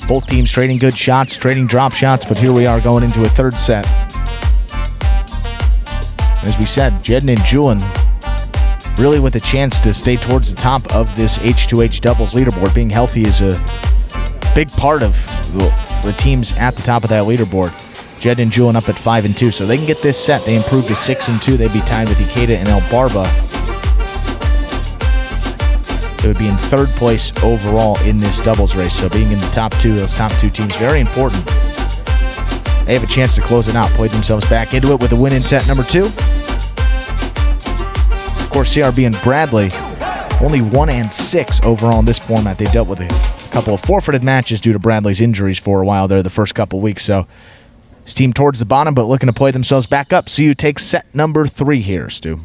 Both teams trading good shots, trading drop shots, but here we are going into a third set. As we said, Jedin and Julin really with a chance to stay towards the top of this H2H doubles leaderboard. Being healthy is a big part of the teams at the top of that leaderboard. Jedin and Julin up at 5-2, so they can get this set. They improve to 6-2. They'd be tied with Ikeda and El Barba. It would be in third place overall in this doubles race. So being in the top 2, those top 2 teams, very important. They have a chance to close it out, played themselves back into it with a win in set number 2. Of course, CRB and Bradley, only 1-6 overall in this format. They dealt with a couple of forfeited matches due to Bradley's injuries for a while there the first couple weeks. So his team towards the bottom, but looking to play themselves back up. CU takes set number 3 here, Stu.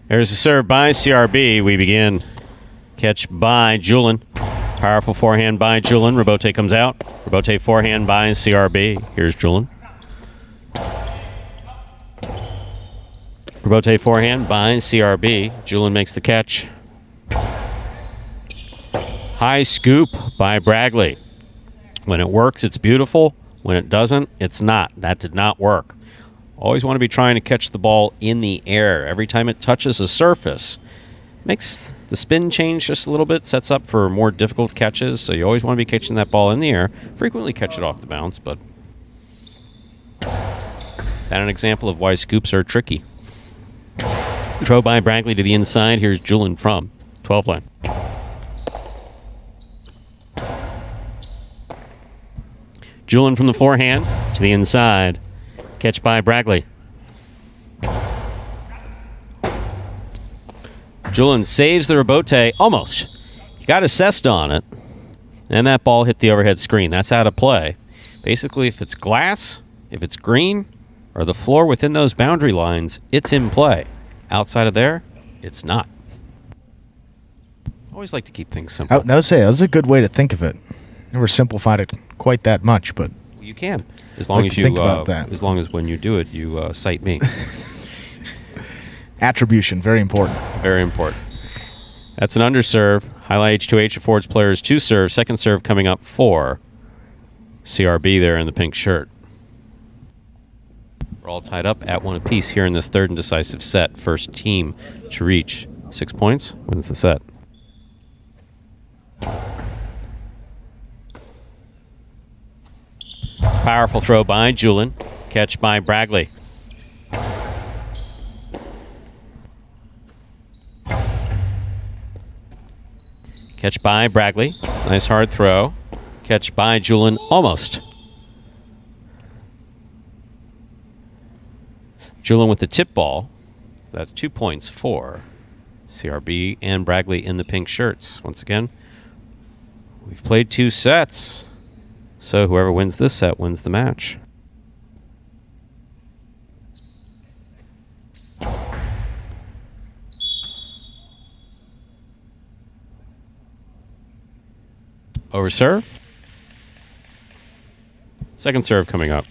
There's a serve by CRB. We begin. Catch by Julin. Powerful forehand by Julin. Rebote comes out. Rebote forehand by CRB. Here's Julin. Rebote forehand by CRB. Julin makes the catch. High scoop by Bragley. When it works, it's beautiful. When it doesn't, it's not. That did not work. Always want to be trying to catch the ball in the air. Every time it touches a surface, makes the spin change just a little bit, sets up for more difficult catches. So you always want to be catching that ball in the air. Frequently catch it off the bounce, but that's an example of why scoops are tricky. Throw by Bragley to the inside. Here's Julin from 12 line. Julin from the forehand to the inside. Catch by Bragley. Julin saves the rebote. Almost. He got assessed on it. And that ball hit the overhead screen. That's out of play. Basically, if it's glass, if it's green, or the floor within those boundary lines, it's in play. Outside of there, it's not. Always like to keep things simple. That was a good way to think of it. Never simplified it quite that much, but you can, as long as you think about that. As long as when you do it, you cite me. Attribution, very important. Very important. That's an underserve. Jai-Alai H2H affords players 2 serves. Second serve coming up for CRB there in the pink shirt. We're all tied up at 1 apiece here in this third and decisive set. First team to reach 6 points wins the set. Powerful throw by Julin. Catch by Bragley. Catch by Bragley. Nice hard throw. Catch by Julin. Almost. Julin with the tip ball. So that's 2 points for CRB and Bragley in the pink shirts. Once again, we've played 2 sets. So whoever wins this set wins the match. Over serve. Second serve coming up.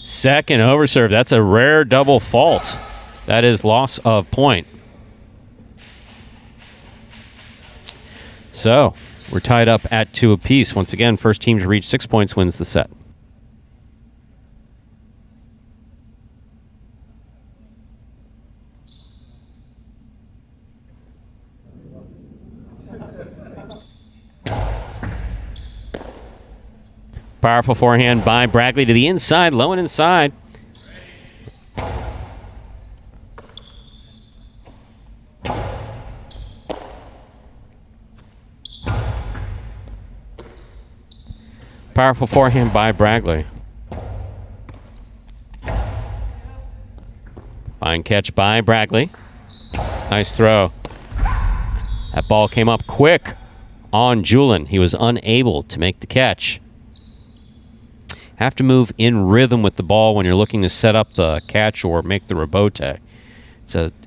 Second over serve. That's a rare double fault. That is loss of point. So we're tied up at 2 apiece. Once again, first team to reach 6 points wins the set. Powerful forehand by Bragley to the inside, low and inside. Powerful forehand by Bragley. Fine catch by Bragley. Nice throw. That ball came up quick on Julin. He was unable to make the catch. Have to move in rhythm with the ball when you're looking to set up the catch or make the rebote.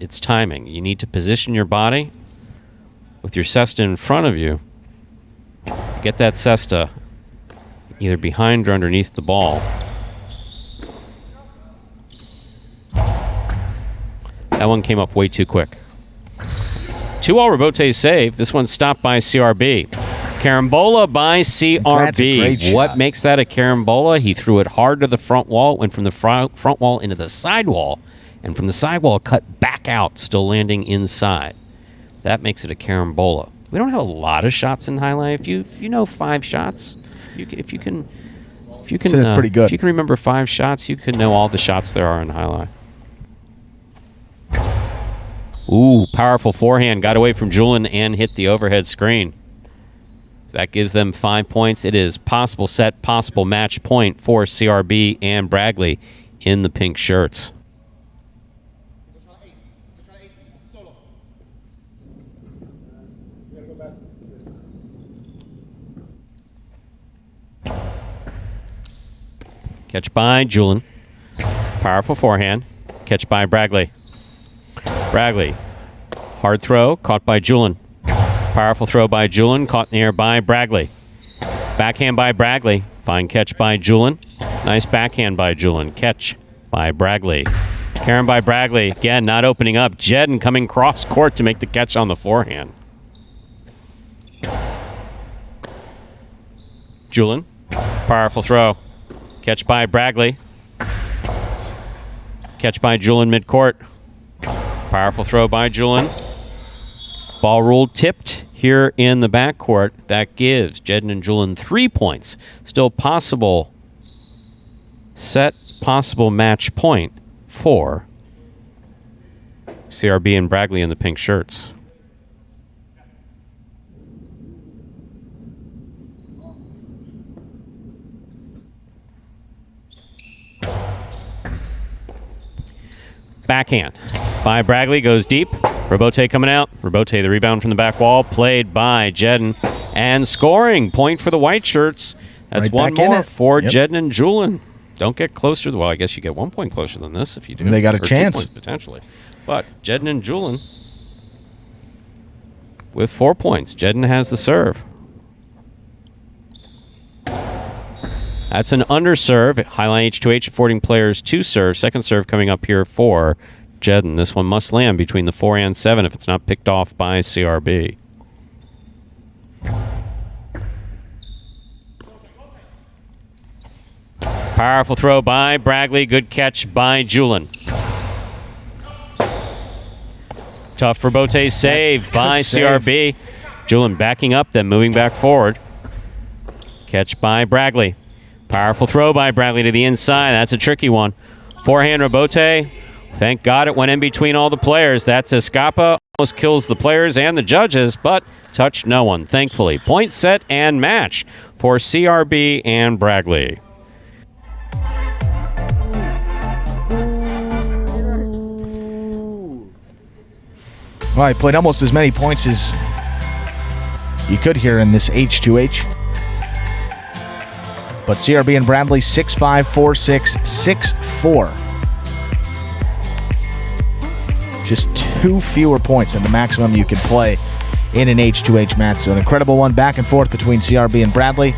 It's timing. You need to position your body with your cesta in front of you. Get that cesta either behind or underneath the ball. That one came up way too quick. 2-all rebote save. This one's stopped by CRB. Carambola by CRB. What makes that a carambola? He threw it hard to the front wall, went from the front wall into the side wall, and from the side wall cut back out, still landing inside. That makes it a carambola. We don't have a lot of shots in Jai-Alai. If you know 5 shots, if you can, so that's pretty good. If you can remember 5 shots, you can know all the shots there are in Jai-Alai. Ooh, powerful forehand. Got away from Julin and hit the overhead screen. That gives them 5 points. It is possible set, possible match point for CRB and Bragley in the pink shirts. Catch by Julin. Powerful forehand. Catch by Bragley. Bragley. Hard throw, caught by Julin. Powerful throw by Julin, caught in the air by Bragley. Backhand by Bragley. Fine catch by Julin. Nice backhand by Julin. Catch by Bragley. Karen by Bragley. Again, not opening up. Jedden coming cross court to make the catch on the forehand. Julin. Powerful throw. Catch by Bragley. Catch by Julin midcourt. Powerful throw by Julin. Ball ruled tipped here in the backcourt. That gives Jedden and Julin 3 points. Still possible set, possible match point for CRB and Bragley in the pink shirts. backhand by Bragley goes deep. Robote coming out. Robote, the rebound from the back wall, played by Jedden. And scoring. Point for the white shirts. That's Right one back in more it. for Yep. Jedden and Julin. Don't get closer. Well, I guess you get 1 point closer than this if you do. They got a Or 2 chance. points, potentially. But Jedden and Julin with 4 points. Jedden has the serve. That's an underserve. Highline H2H affording players 2 serves. Second serve coming up here for Jedden. This one must land between the 4 and 7 if it's not picked off by CRB. Powerful throw by Bragley. Good catch by Julin. Tough for Bote's save by save. CRB. Julin backing up, then moving back forward. Catch by Bragley. Powerful throw by Bragley to the inside. That's a tricky one. Forehand Robote. Thank God it went in between all the players. That's Escapa. Almost kills the players and the judges, but touched no one, thankfully. Point, set, and match for CRB and Bragley. Well, he played almost as many points as you could here in this H2H. But CRB and Bradley 6-5, 4-6, 6-4. Just 2 fewer points than the maximum you can play in an H2H match. So an incredible one back and forth between CRB and Bradley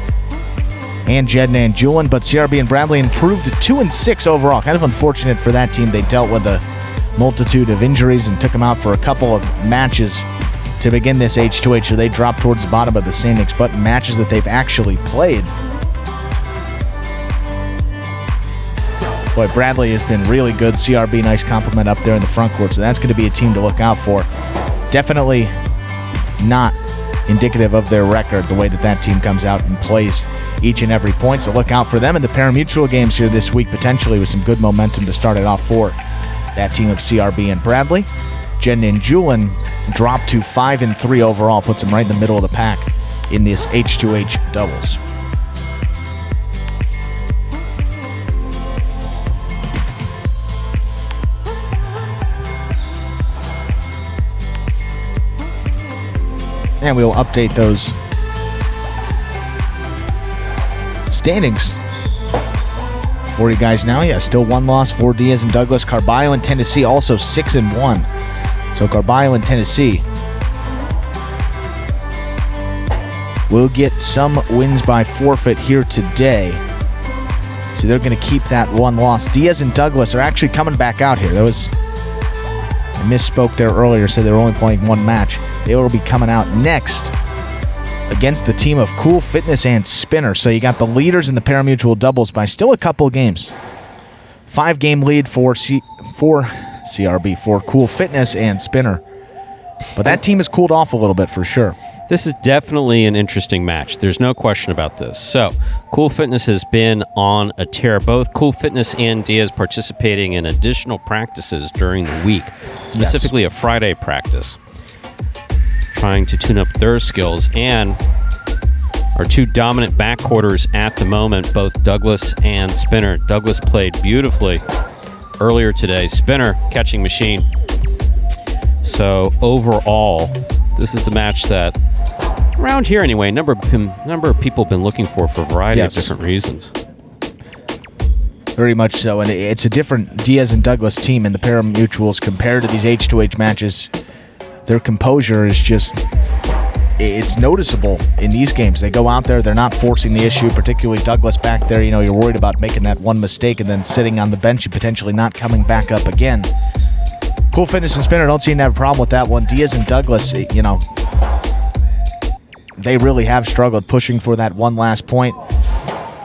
and Jedden and Julin. But CRB and Bradley improved to 2-6 overall. Kind of unfortunate for that team. They dealt with a multitude of injuries and took them out for a couple of matches to begin this H2H. So they dropped towards the bottom of the standings, but matches that they've actually played. Boy, Bradley has been really good. CRB, nice compliment up there in the front court. So that's going to be a team to look out for. Definitely not indicative of their record, the way that team comes out and plays each and every point. So look out for them in the pari-mutuel games here this week, potentially with some good momentum to start it off for that team of CRB and Bradley. Jedden and Julin dropped to 5-3 overall, puts them right in the middle of the pack in this H2H doubles. And we'll update those standings for you guys now. Yeah, still 1 loss for Diaz and Douglas. Carballo and Tennessee also 6-1. So Carballo and Tennessee will get some wins by forfeit here today. So they're going to keep that 1 loss. Diaz and Douglas are actually coming back out here. I misspoke there earlier, said they were only playing 1 match. They will be coming out next against the team of Cool Fitness and Spinner. So you got the leaders in the pari-mutuel doubles by still a couple of games. 5-game lead for CRB, for Cool Fitness and Spinner. But that team has cooled off a little bit for sure. This is definitely an interesting match. There's no question about this. So, Cool Fitness has been on a tear. Both Cool Fitness and Diaz participating in additional practices during the week, specifically a Friday practice, trying to tune up their skills. And our 2 dominant backcourters at the moment, both Douglas and Spinner. Douglas played beautifully earlier today. Spinner, catching machine. So, overall, this is the match that, around here anyway, a number of people have been looking for a variety of different reasons. Very much so, and it's a different Diaz and Douglas team in the pari-mutuels compared to these H2H matches. Their composure is just, it's noticeable in these games. They go out there, they're not forcing the issue, particularly Douglas back there. You're worried about making that one mistake and then sitting on the bench and potentially not coming back up again. Cool Fitness and Spinner don't seem to have a problem with that one. Diaz and Douglas, they really have struggled pushing for that one last point.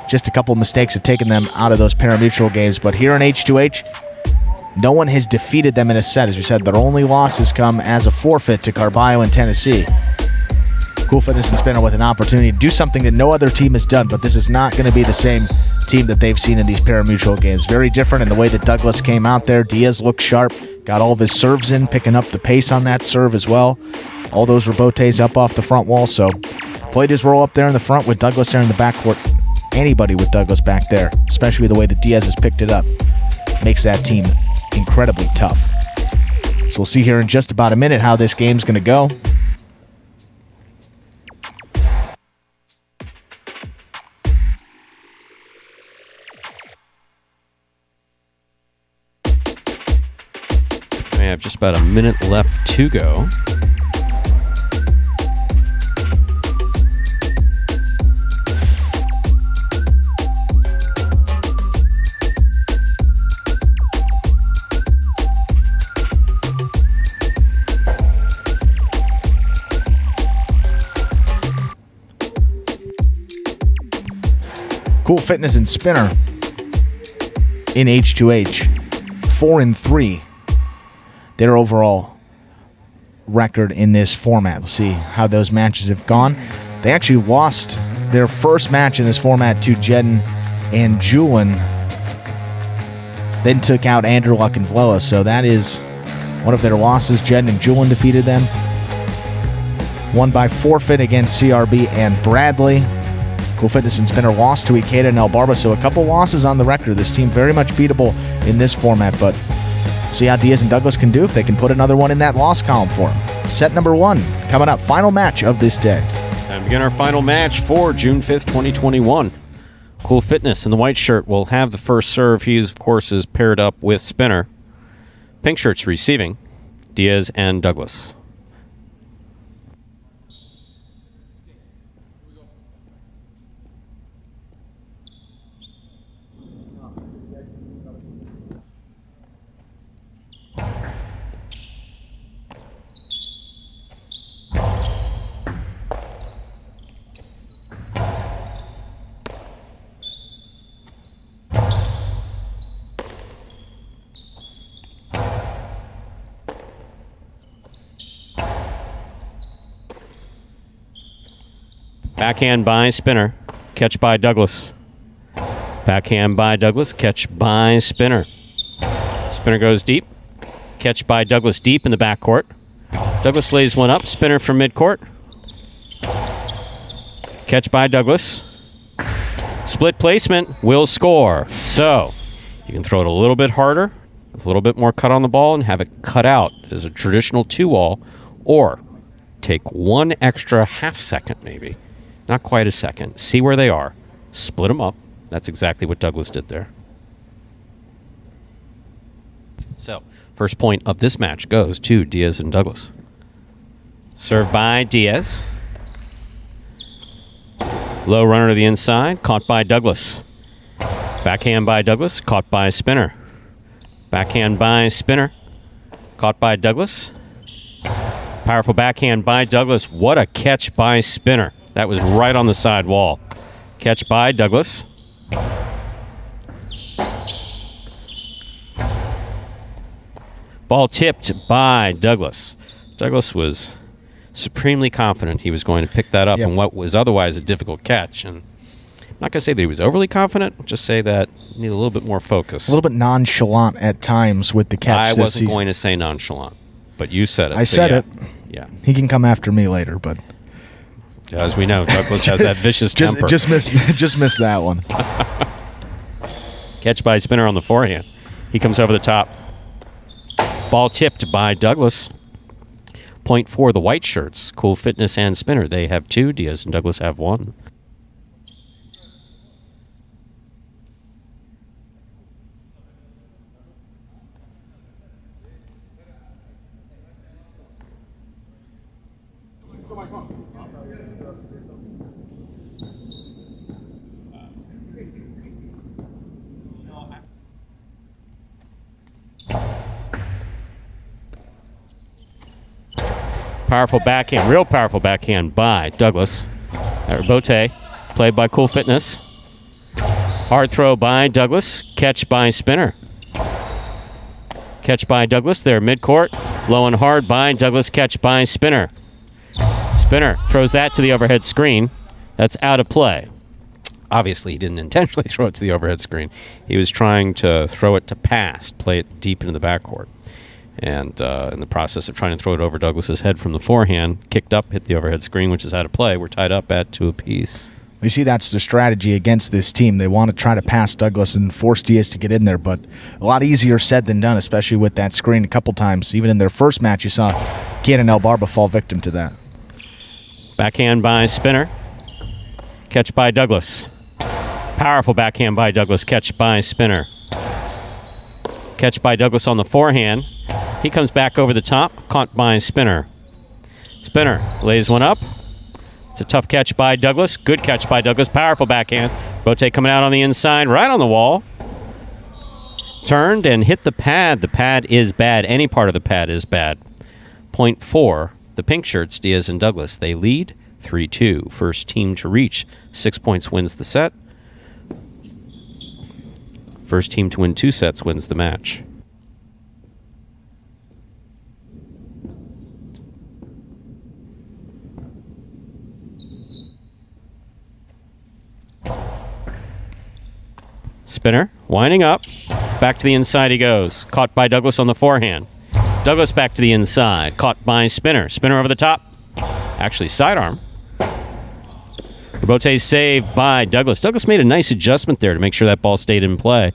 Just a couple of mistakes have taken them out of those pari-mutuel games. But here in H2H, no one has defeated them in a set. As we said, their only losses come as a forfeit to Carballo and Tennessee. Cool Fitness and Spinner with an opportunity to do something that no other team has done, but this is not going to be the same team that they've seen in these pari-mutuel games. Very different in the way that Douglas came out there. Diaz looked sharp, got all of his serves in, picking up the pace on that serve as well. All those rebotes up off the front wall, so played his role up there in the front with Douglas there in the backcourt. Anybody with Douglas back there, especially the way that Diaz has picked it up, makes that team incredibly tough. So we'll see here in just about a minute how this game's going to go. We have just about a minute left to go. Cool Fitness and Spinner in H2H, 4-3. Their overall record in this format. We'll see how those matches have gone. They actually lost their first match in this format to Jedden and Julin. Then took out Andrew Luck and Vloa, so that is one of their losses. Jedden and Julin defeated them. Won by forfeit against CRB and Bradley. Cool Fitness and Spinner lost to Ikeda and El Barba, so a couple losses on the record. This team very much beatable in this format, but see how Diaz and Douglas can do if they can put another one in that loss column for them. Set number 1 coming up. Final match of this day. Time to begin our final match for June 5th, 2021. Cool Fitness in the white shirt will have the first serve. He, of course, is paired up with Spinner. Pink shirt's receiving Diaz and Douglas. Backhand by Spinner. Catch by Douglas. Backhand by Douglas. Catch by Spinner. Spinner goes deep. Catch by Douglas deep in the backcourt. Douglas lays one up. Spinner from midcourt. Catch by Douglas. Split placement will score. So you can throw it a little bit harder, a little bit more cut on the ball, and have it cut out as a traditional 2-wall, or take one extra half second maybe. Not quite a second. See where they are. Split them up. That's exactly what Douglas did there. So, first point of this match goes to Diaz and Douglas. Served by Diaz. Low runner to the inside. Caught by Douglas. Backhand by Douglas. Caught by Spinner. Backhand by Spinner. Caught by Douglas. Powerful backhand by Douglas. What a catch by Spinner. That was right on the side wall. Catch by Douglas. Ball tipped by Douglas. Douglas was supremely confident he was going to pick that up in what was otherwise a difficult catch. And I'm not going to say that he was overly confident, just say that he needed a little bit more focus. A little bit nonchalant at times with the catch. I wasn't going to say nonchalant, but you said it. I said it. Yeah. He can come after me later, but as we know, Douglas has that vicious temper. Just missed that one. Catch by Spinner on the forehand. He comes over the top. Ball tipped by Douglas. Point for the white shirts. Cool Fitness and Spinner. They have 2. Diaz and Douglas have 1. Powerful backhand, real powerful backhand by Douglas. Bote, played by Cool Fitness. Hard throw by Douglas. Catch by Spinner. Catch by Douglas there midcourt. Low and hard by Douglas. Catch by Spinner. Spinner throws that to the overhead screen. That's out of play. Obviously, he didn't intentionally throw it to the overhead screen. He was trying to throw it to pass, play it deep into the backcourt. And in the process of trying to throw it over Douglas's head from the forehand, kicked up, hit the overhead screen, which is out of play. We're tied up at 2 apiece. We see that's the strategy against this team. They want to try to pass Douglas and force Diaz to get in there, but a lot easier said than done, especially with that screen a couple times. Even in their first match, you saw Kid and El Barba fall victim to that. Backhand by Spinner. Catch by Douglas. Powerful backhand by Douglas. Catch by Spinner. Catch by Douglas on the forehand. He comes back over the top. Caught by Spinner. Spinner lays one up. It's a tough catch by Douglas. Good catch by Douglas. Powerful backhand. Bote coming out on the inside, right on the wall. Turned and hit the pad. The pad is bad. Any part of the pad is bad. Point for the pink shirts, Diaz and Douglas. They lead 3-2. First team to reach 6 points wins the set. First team to win 2 sets wins the match. Spinner, winding up. Back to the inside he goes. Caught by Douglas on the forehand. Douglas back to the inside. Caught by Spinner. Spinner over the top. Actually, sidearm. Bote saved by Douglas. Douglas made a nice adjustment there to make sure that ball stayed in play.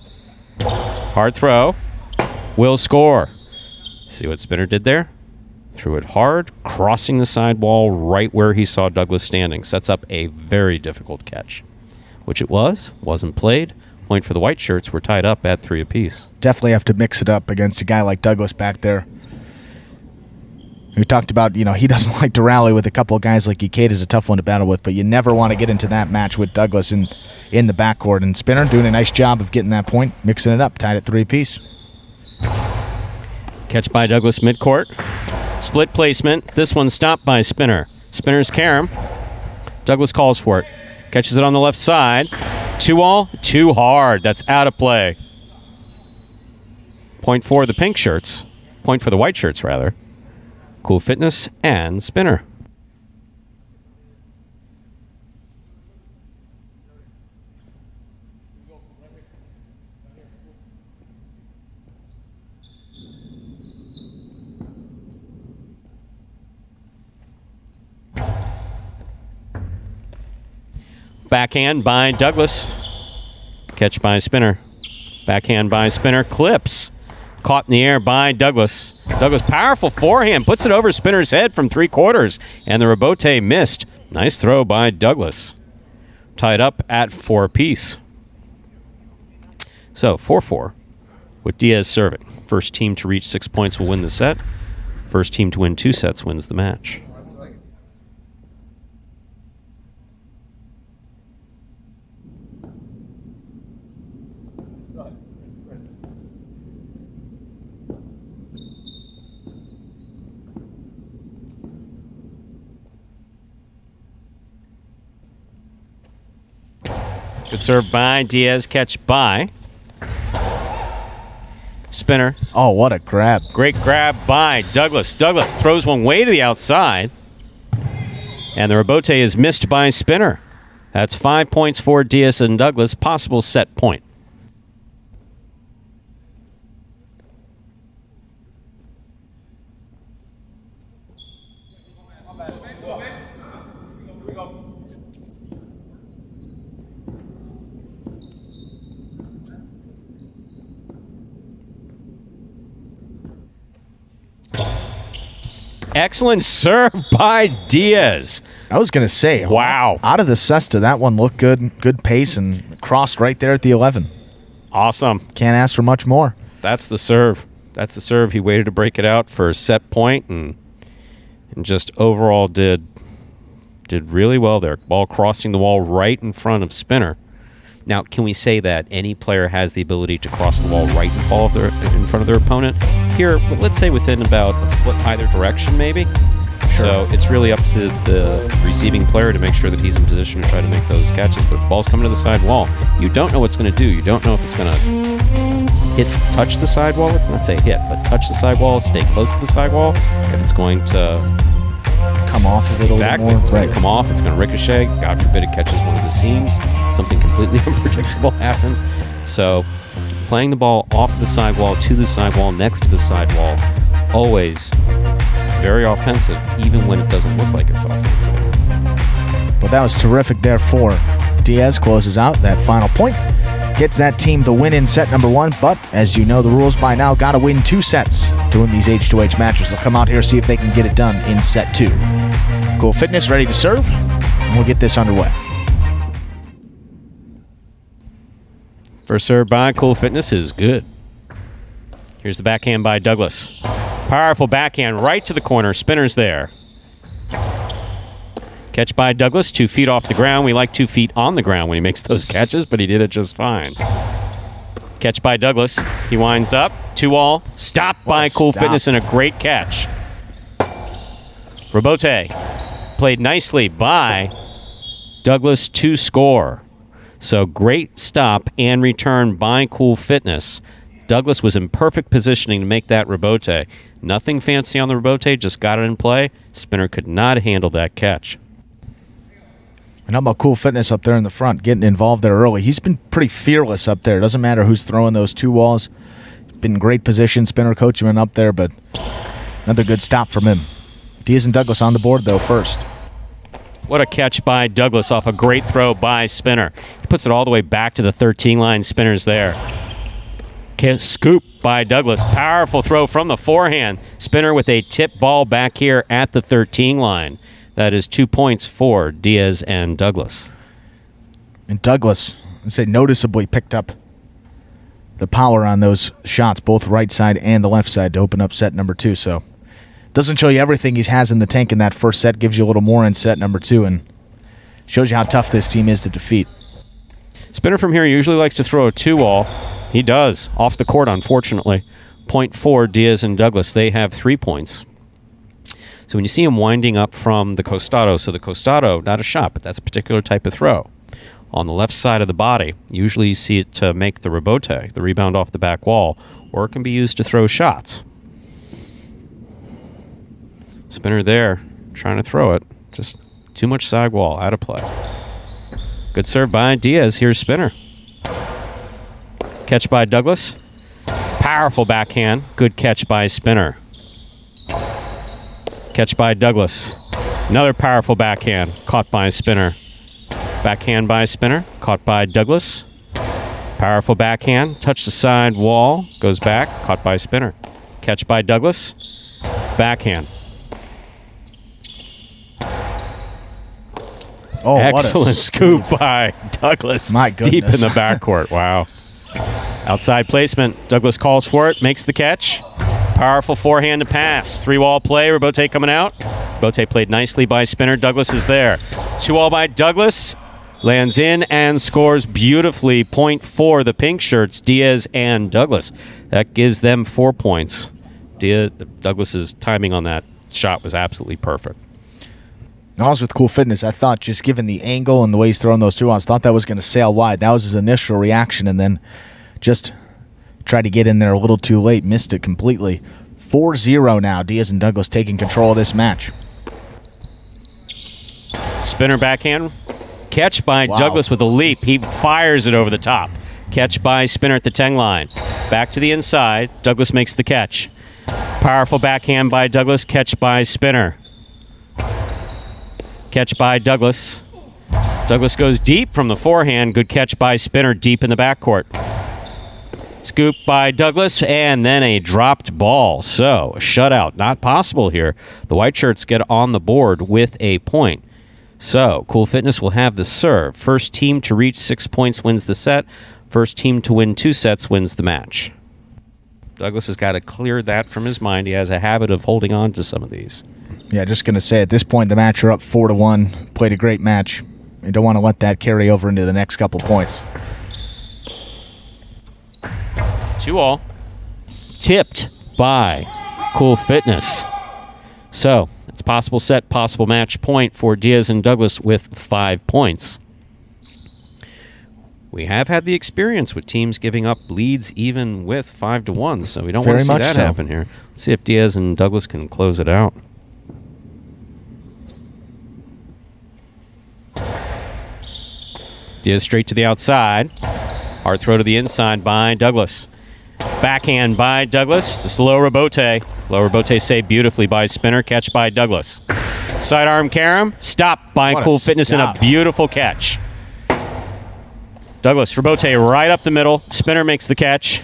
Hard throw. Will score. See what Spinner did there? Threw it hard, crossing the sidewall right where he saw Douglas standing. Sets up a very difficult catch. Which it was. Wasn't played. Point for the white shirts. We're tied up at 3 apiece. Definitely have to mix it up against a guy like Douglas back there. We talked about, he doesn't like to rally with a couple of guys like Ikeda is a tough one to battle with, but you never want to get into that match with Douglas in the backcourt. And Spinner doing a nice job of getting that point, mixing it up, tied at 3 apiece. Catch by Douglas midcourt. Split placement. This one stopped by Spinner. Spinner's carom. Douglas calls for it. Catches it on the left side. 2-all, too hard. That's out of play. Point for the pink shirts. Point for the white shirts, rather. Cool Fitness and Spinner. Backhand by Douglas. Catch by Spinner. Backhand by Spinner. Clips. Caught in the air by Douglas. Douglas, powerful forehand. Puts it over Spinner's head from 3/4. And the rebote missed. Nice throw by Douglas. Tied up at 4 apiece. So 4-4 with Diaz serving. First team to reach 6 points will win the set. First team to win 2 sets wins the match. Good serve by Diaz, catch by Spinner. Oh, what a grab. Great grab by Douglas. Douglas throws one way to the outside. And the rebote is missed by Spinner. That's 5 points for Diaz and Douglas. Possible set point. Excellent serve by Diaz. I was going to say, wow. Out of the cesta, that one looked good. Good pace and crossed right there at the 11. Awesome. Can't ask for much more. That's the serve. That's the serve. He waited to break it out for a set point and just overall did really well there. Ball crossing the wall right in front of Spinner. Now, can we say that any player has the ability to cross the wall right in front of their opponent? Here, let's say within about a foot either direction, maybe. Sure. So it's really up to the receiving player to make sure that he's in position to try to make those catches. But if the ball's coming to the side wall, you don't know what it's going to do. You don't know if it's going to touch the sidewall. Let's not say hit, but touch the sidewall, stay close to the sidewall. If it's going to come off of it a little more. It's going to come off. It's going to ricochet. God forbid it catches one of the seams. Something completely unpredictable happens. So playing the ball off the sidewall, to the sidewall, next to the sidewall, always very offensive, even when it doesn't look like it's offensive. But that was terrific there for Diaz. Closes out that final point. Gets that team the win in set number 1. But as you know the rules by now, got to win 2 sets to win these H2H matches. They'll come out here, see if they can get it done in set 2. Cool Fitness ready to serve. And we'll get this underway. First serve by Cool Fitness is good. Here's the backhand by Douglas. Powerful backhand right to the corner. Spinner's there. Catch by Douglas, 2 feet off the ground. We like 2 feet on the ground when he makes those catches, but he did it just fine. Catch by Douglas. He winds up. 2-all. Stopped by Cool Fitness and a great catch. Rebote played nicely by Douglas to score. So great stop and return by Cool Fitness. Douglas was in perfect positioning to make that rebote. Nothing fancy on the rebote, just got it in play. Spinner could not handle that catch. And how about Cool Fitness up there in the front, getting involved there early? He's been pretty fearless up there. Doesn't matter who's throwing those 2 walls. He's been in great position. Spinner coaching him up there, but another good stop from him. Diaz and Douglas on the board, though, first. What a catch by Douglas off a great throw by Spinner. He puts it all the way back to the 13 line. Spinner's there. Scoop by Douglas. Powerful throw from the forehand. Spinner with a tip ball back here at the 13 line. That is 2 points for Diaz and Douglas. And Douglas, I'd say, noticeably picked up the power on those shots, both right side and the left side, to open up set number 2. So doesn't show you everything he has in the tank in that first set. Gives you a little more in set number 2 and shows you how tough this team is to defeat. Spinner from here usually likes to throw a 2-all. He does. Off the court, unfortunately. Point for Diaz and Douglas. They have 3 points. So when you see him winding up from the costado, so the costado, not a shot, but that's a particular type of throw. On the left side of the body, usually you see it to make the rebote, the rebound off the back wall, or it can be used to throw shots. Spinner there, trying to throw it. Just too much side wall, out of play. Good serve by Diaz. Here's Spinner. Catch by Douglas. Powerful backhand. Good catch by Spinner. Catch by Douglas. Another powerful backhand. Caught by Spinner. Backhand by Spinner. Caught by Douglas. Powerful backhand. Touch the side wall. Goes back. Caught by Spinner. Catch by Douglas. Backhand. Oh, excellent scoop by Douglas. My goodness. Deep in the backcourt. Wow. Outside placement. Douglas calls for it. Makes the catch. Powerful forehand to pass. 3-wall play. Rebote coming out. Rebote played nicely by Spinner. Douglas is there. 2-all by Douglas. Lands in and scores beautifully. Point for the pink shirts, Diaz and Douglas. That gives them 4 points. Douglas's timing on that shot was absolutely perfect. Also with Cool Fitness, I thought just given the angle and the way he's throwing those 2-outs, thought that was going to sail wide. That was his initial reaction, and then just tried to get in there a little too late. Missed it completely. 4-0 now. Diaz and Douglas taking control of this match. Spinner backhand. Catch by Douglas with a leap. He fires it over the top. Catch by Spinner at the 10 line. Back to the inside. Douglas makes the catch. Powerful backhand by Douglas. Catch by Spinner. Catch by Douglas. Douglas goes deep from the forehand. Good catch by Spinner deep in the backcourt. Scoop by Douglas, and then a dropped ball. So, a shutout. Not possible here. The white shirts get on the board with a point. So, Cool Fitness will have the serve. First team to reach 6 points wins the set. First team to win 2 sets wins the match. Douglas has got to clear that from his mind. He has a habit of holding on to some of these. Yeah, just going to say, at this point, the match are up 4-1. Played a great match. You don't want to let that carry over into the next couple points. 2-all. Tipped by Cool Fitness. So, it's possible set, possible match point for Diaz and Douglas with 5 points. We have had the experience with teams giving up leads even with 5-1, so we don't want to see that happen here. Let's see if Diaz and Douglas can close it out. Diaz straight to the outside. Hard throw to the inside by Douglas. Backhand by Douglas. The slow rebote. Low rebote saved beautifully by Spinner. Catch by Douglas. Sidearm Karam. Stop by What a Cool Fitness and a stop. beautiful catch. Douglas Verbote right up the middle. Spinner makes the catch.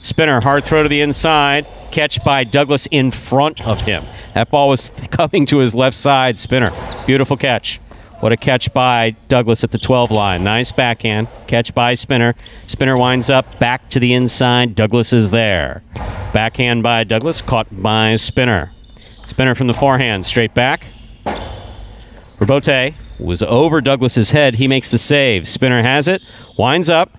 Spinner, hard throw to the inside. Catch by Douglas in front of him. That ball was coming to his left side. Spinner, beautiful catch. What a catch by Douglas at the 12 line. Nice backhand. Catch by Spinner. Spinner winds up back to the inside. Douglas is there. Backhand by Douglas, caught by Spinner. Spinner from the forehand, straight back. Verbote was over Douglas's head. He makes the save. Spinner has it. Winds up.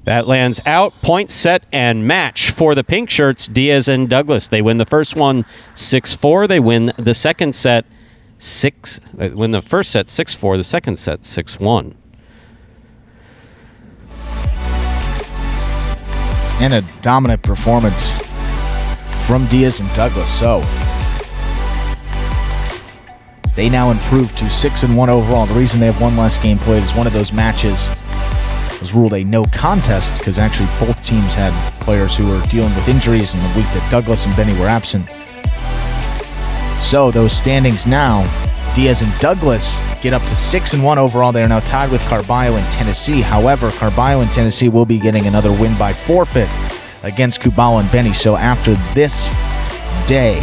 That lands out. Point, set, and match for the pink shirts, Diaz and Douglas. They win the first one 6-4. They win the second set 6. Win the first set 6-4. The second set 6-1. And a dominant performance from Diaz and Douglas. So they now improve to 6-1 overall. The reason they have one less game played is one of those matches was ruled a no contest because actually both teams had players who were dealing with injuries in the week that Douglas and Benny were absent. So those standings now, Diaz and Douglas get up to 6-1 overall. They are now tied with Carballo and Tennessee. However, Carballo and Tennessee will be getting another win by forfeit against Kubala and Benny. So after this day,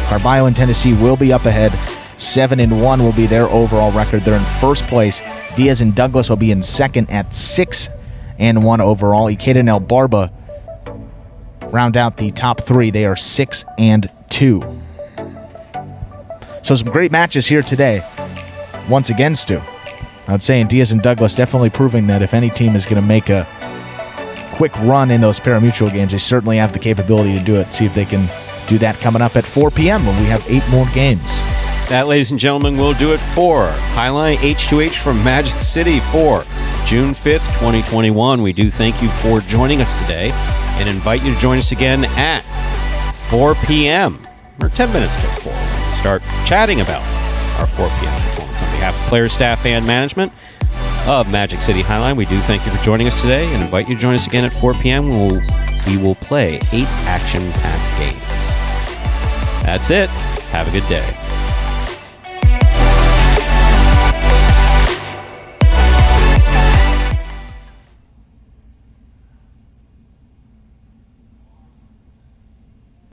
Carballo and Tennessee will be up ahead. 7-1 will be their overall record. They're in first place. Diaz and Douglas will be in second at 6-1 overall. Ikeda and El Barba round out the top three. They are 6-2. So some great matches here today. Once again, Stu, I would say, and Diaz and Douglas definitely proving that if any team is going to make a quick run in those pari-mutuel games, they certainly have the capability to do it. See if they can do that coming up at 4 p.m. when we have 8 more games. That, ladies and gentlemen, will do it for Jai-Alai H2H from Magic City for June 5th, 2021. We do thank you for joining us today and invite you to join us again at 4 p.m. or 10 minutes till 4 when we start chatting about our 4 p.m. performance. On behalf of players, staff, and management of Magic City Jai-Alai, we do thank you for joining us today and invite you to join us again at 4 p.m. We will play 8 action-packed games. That's it. Have a good day.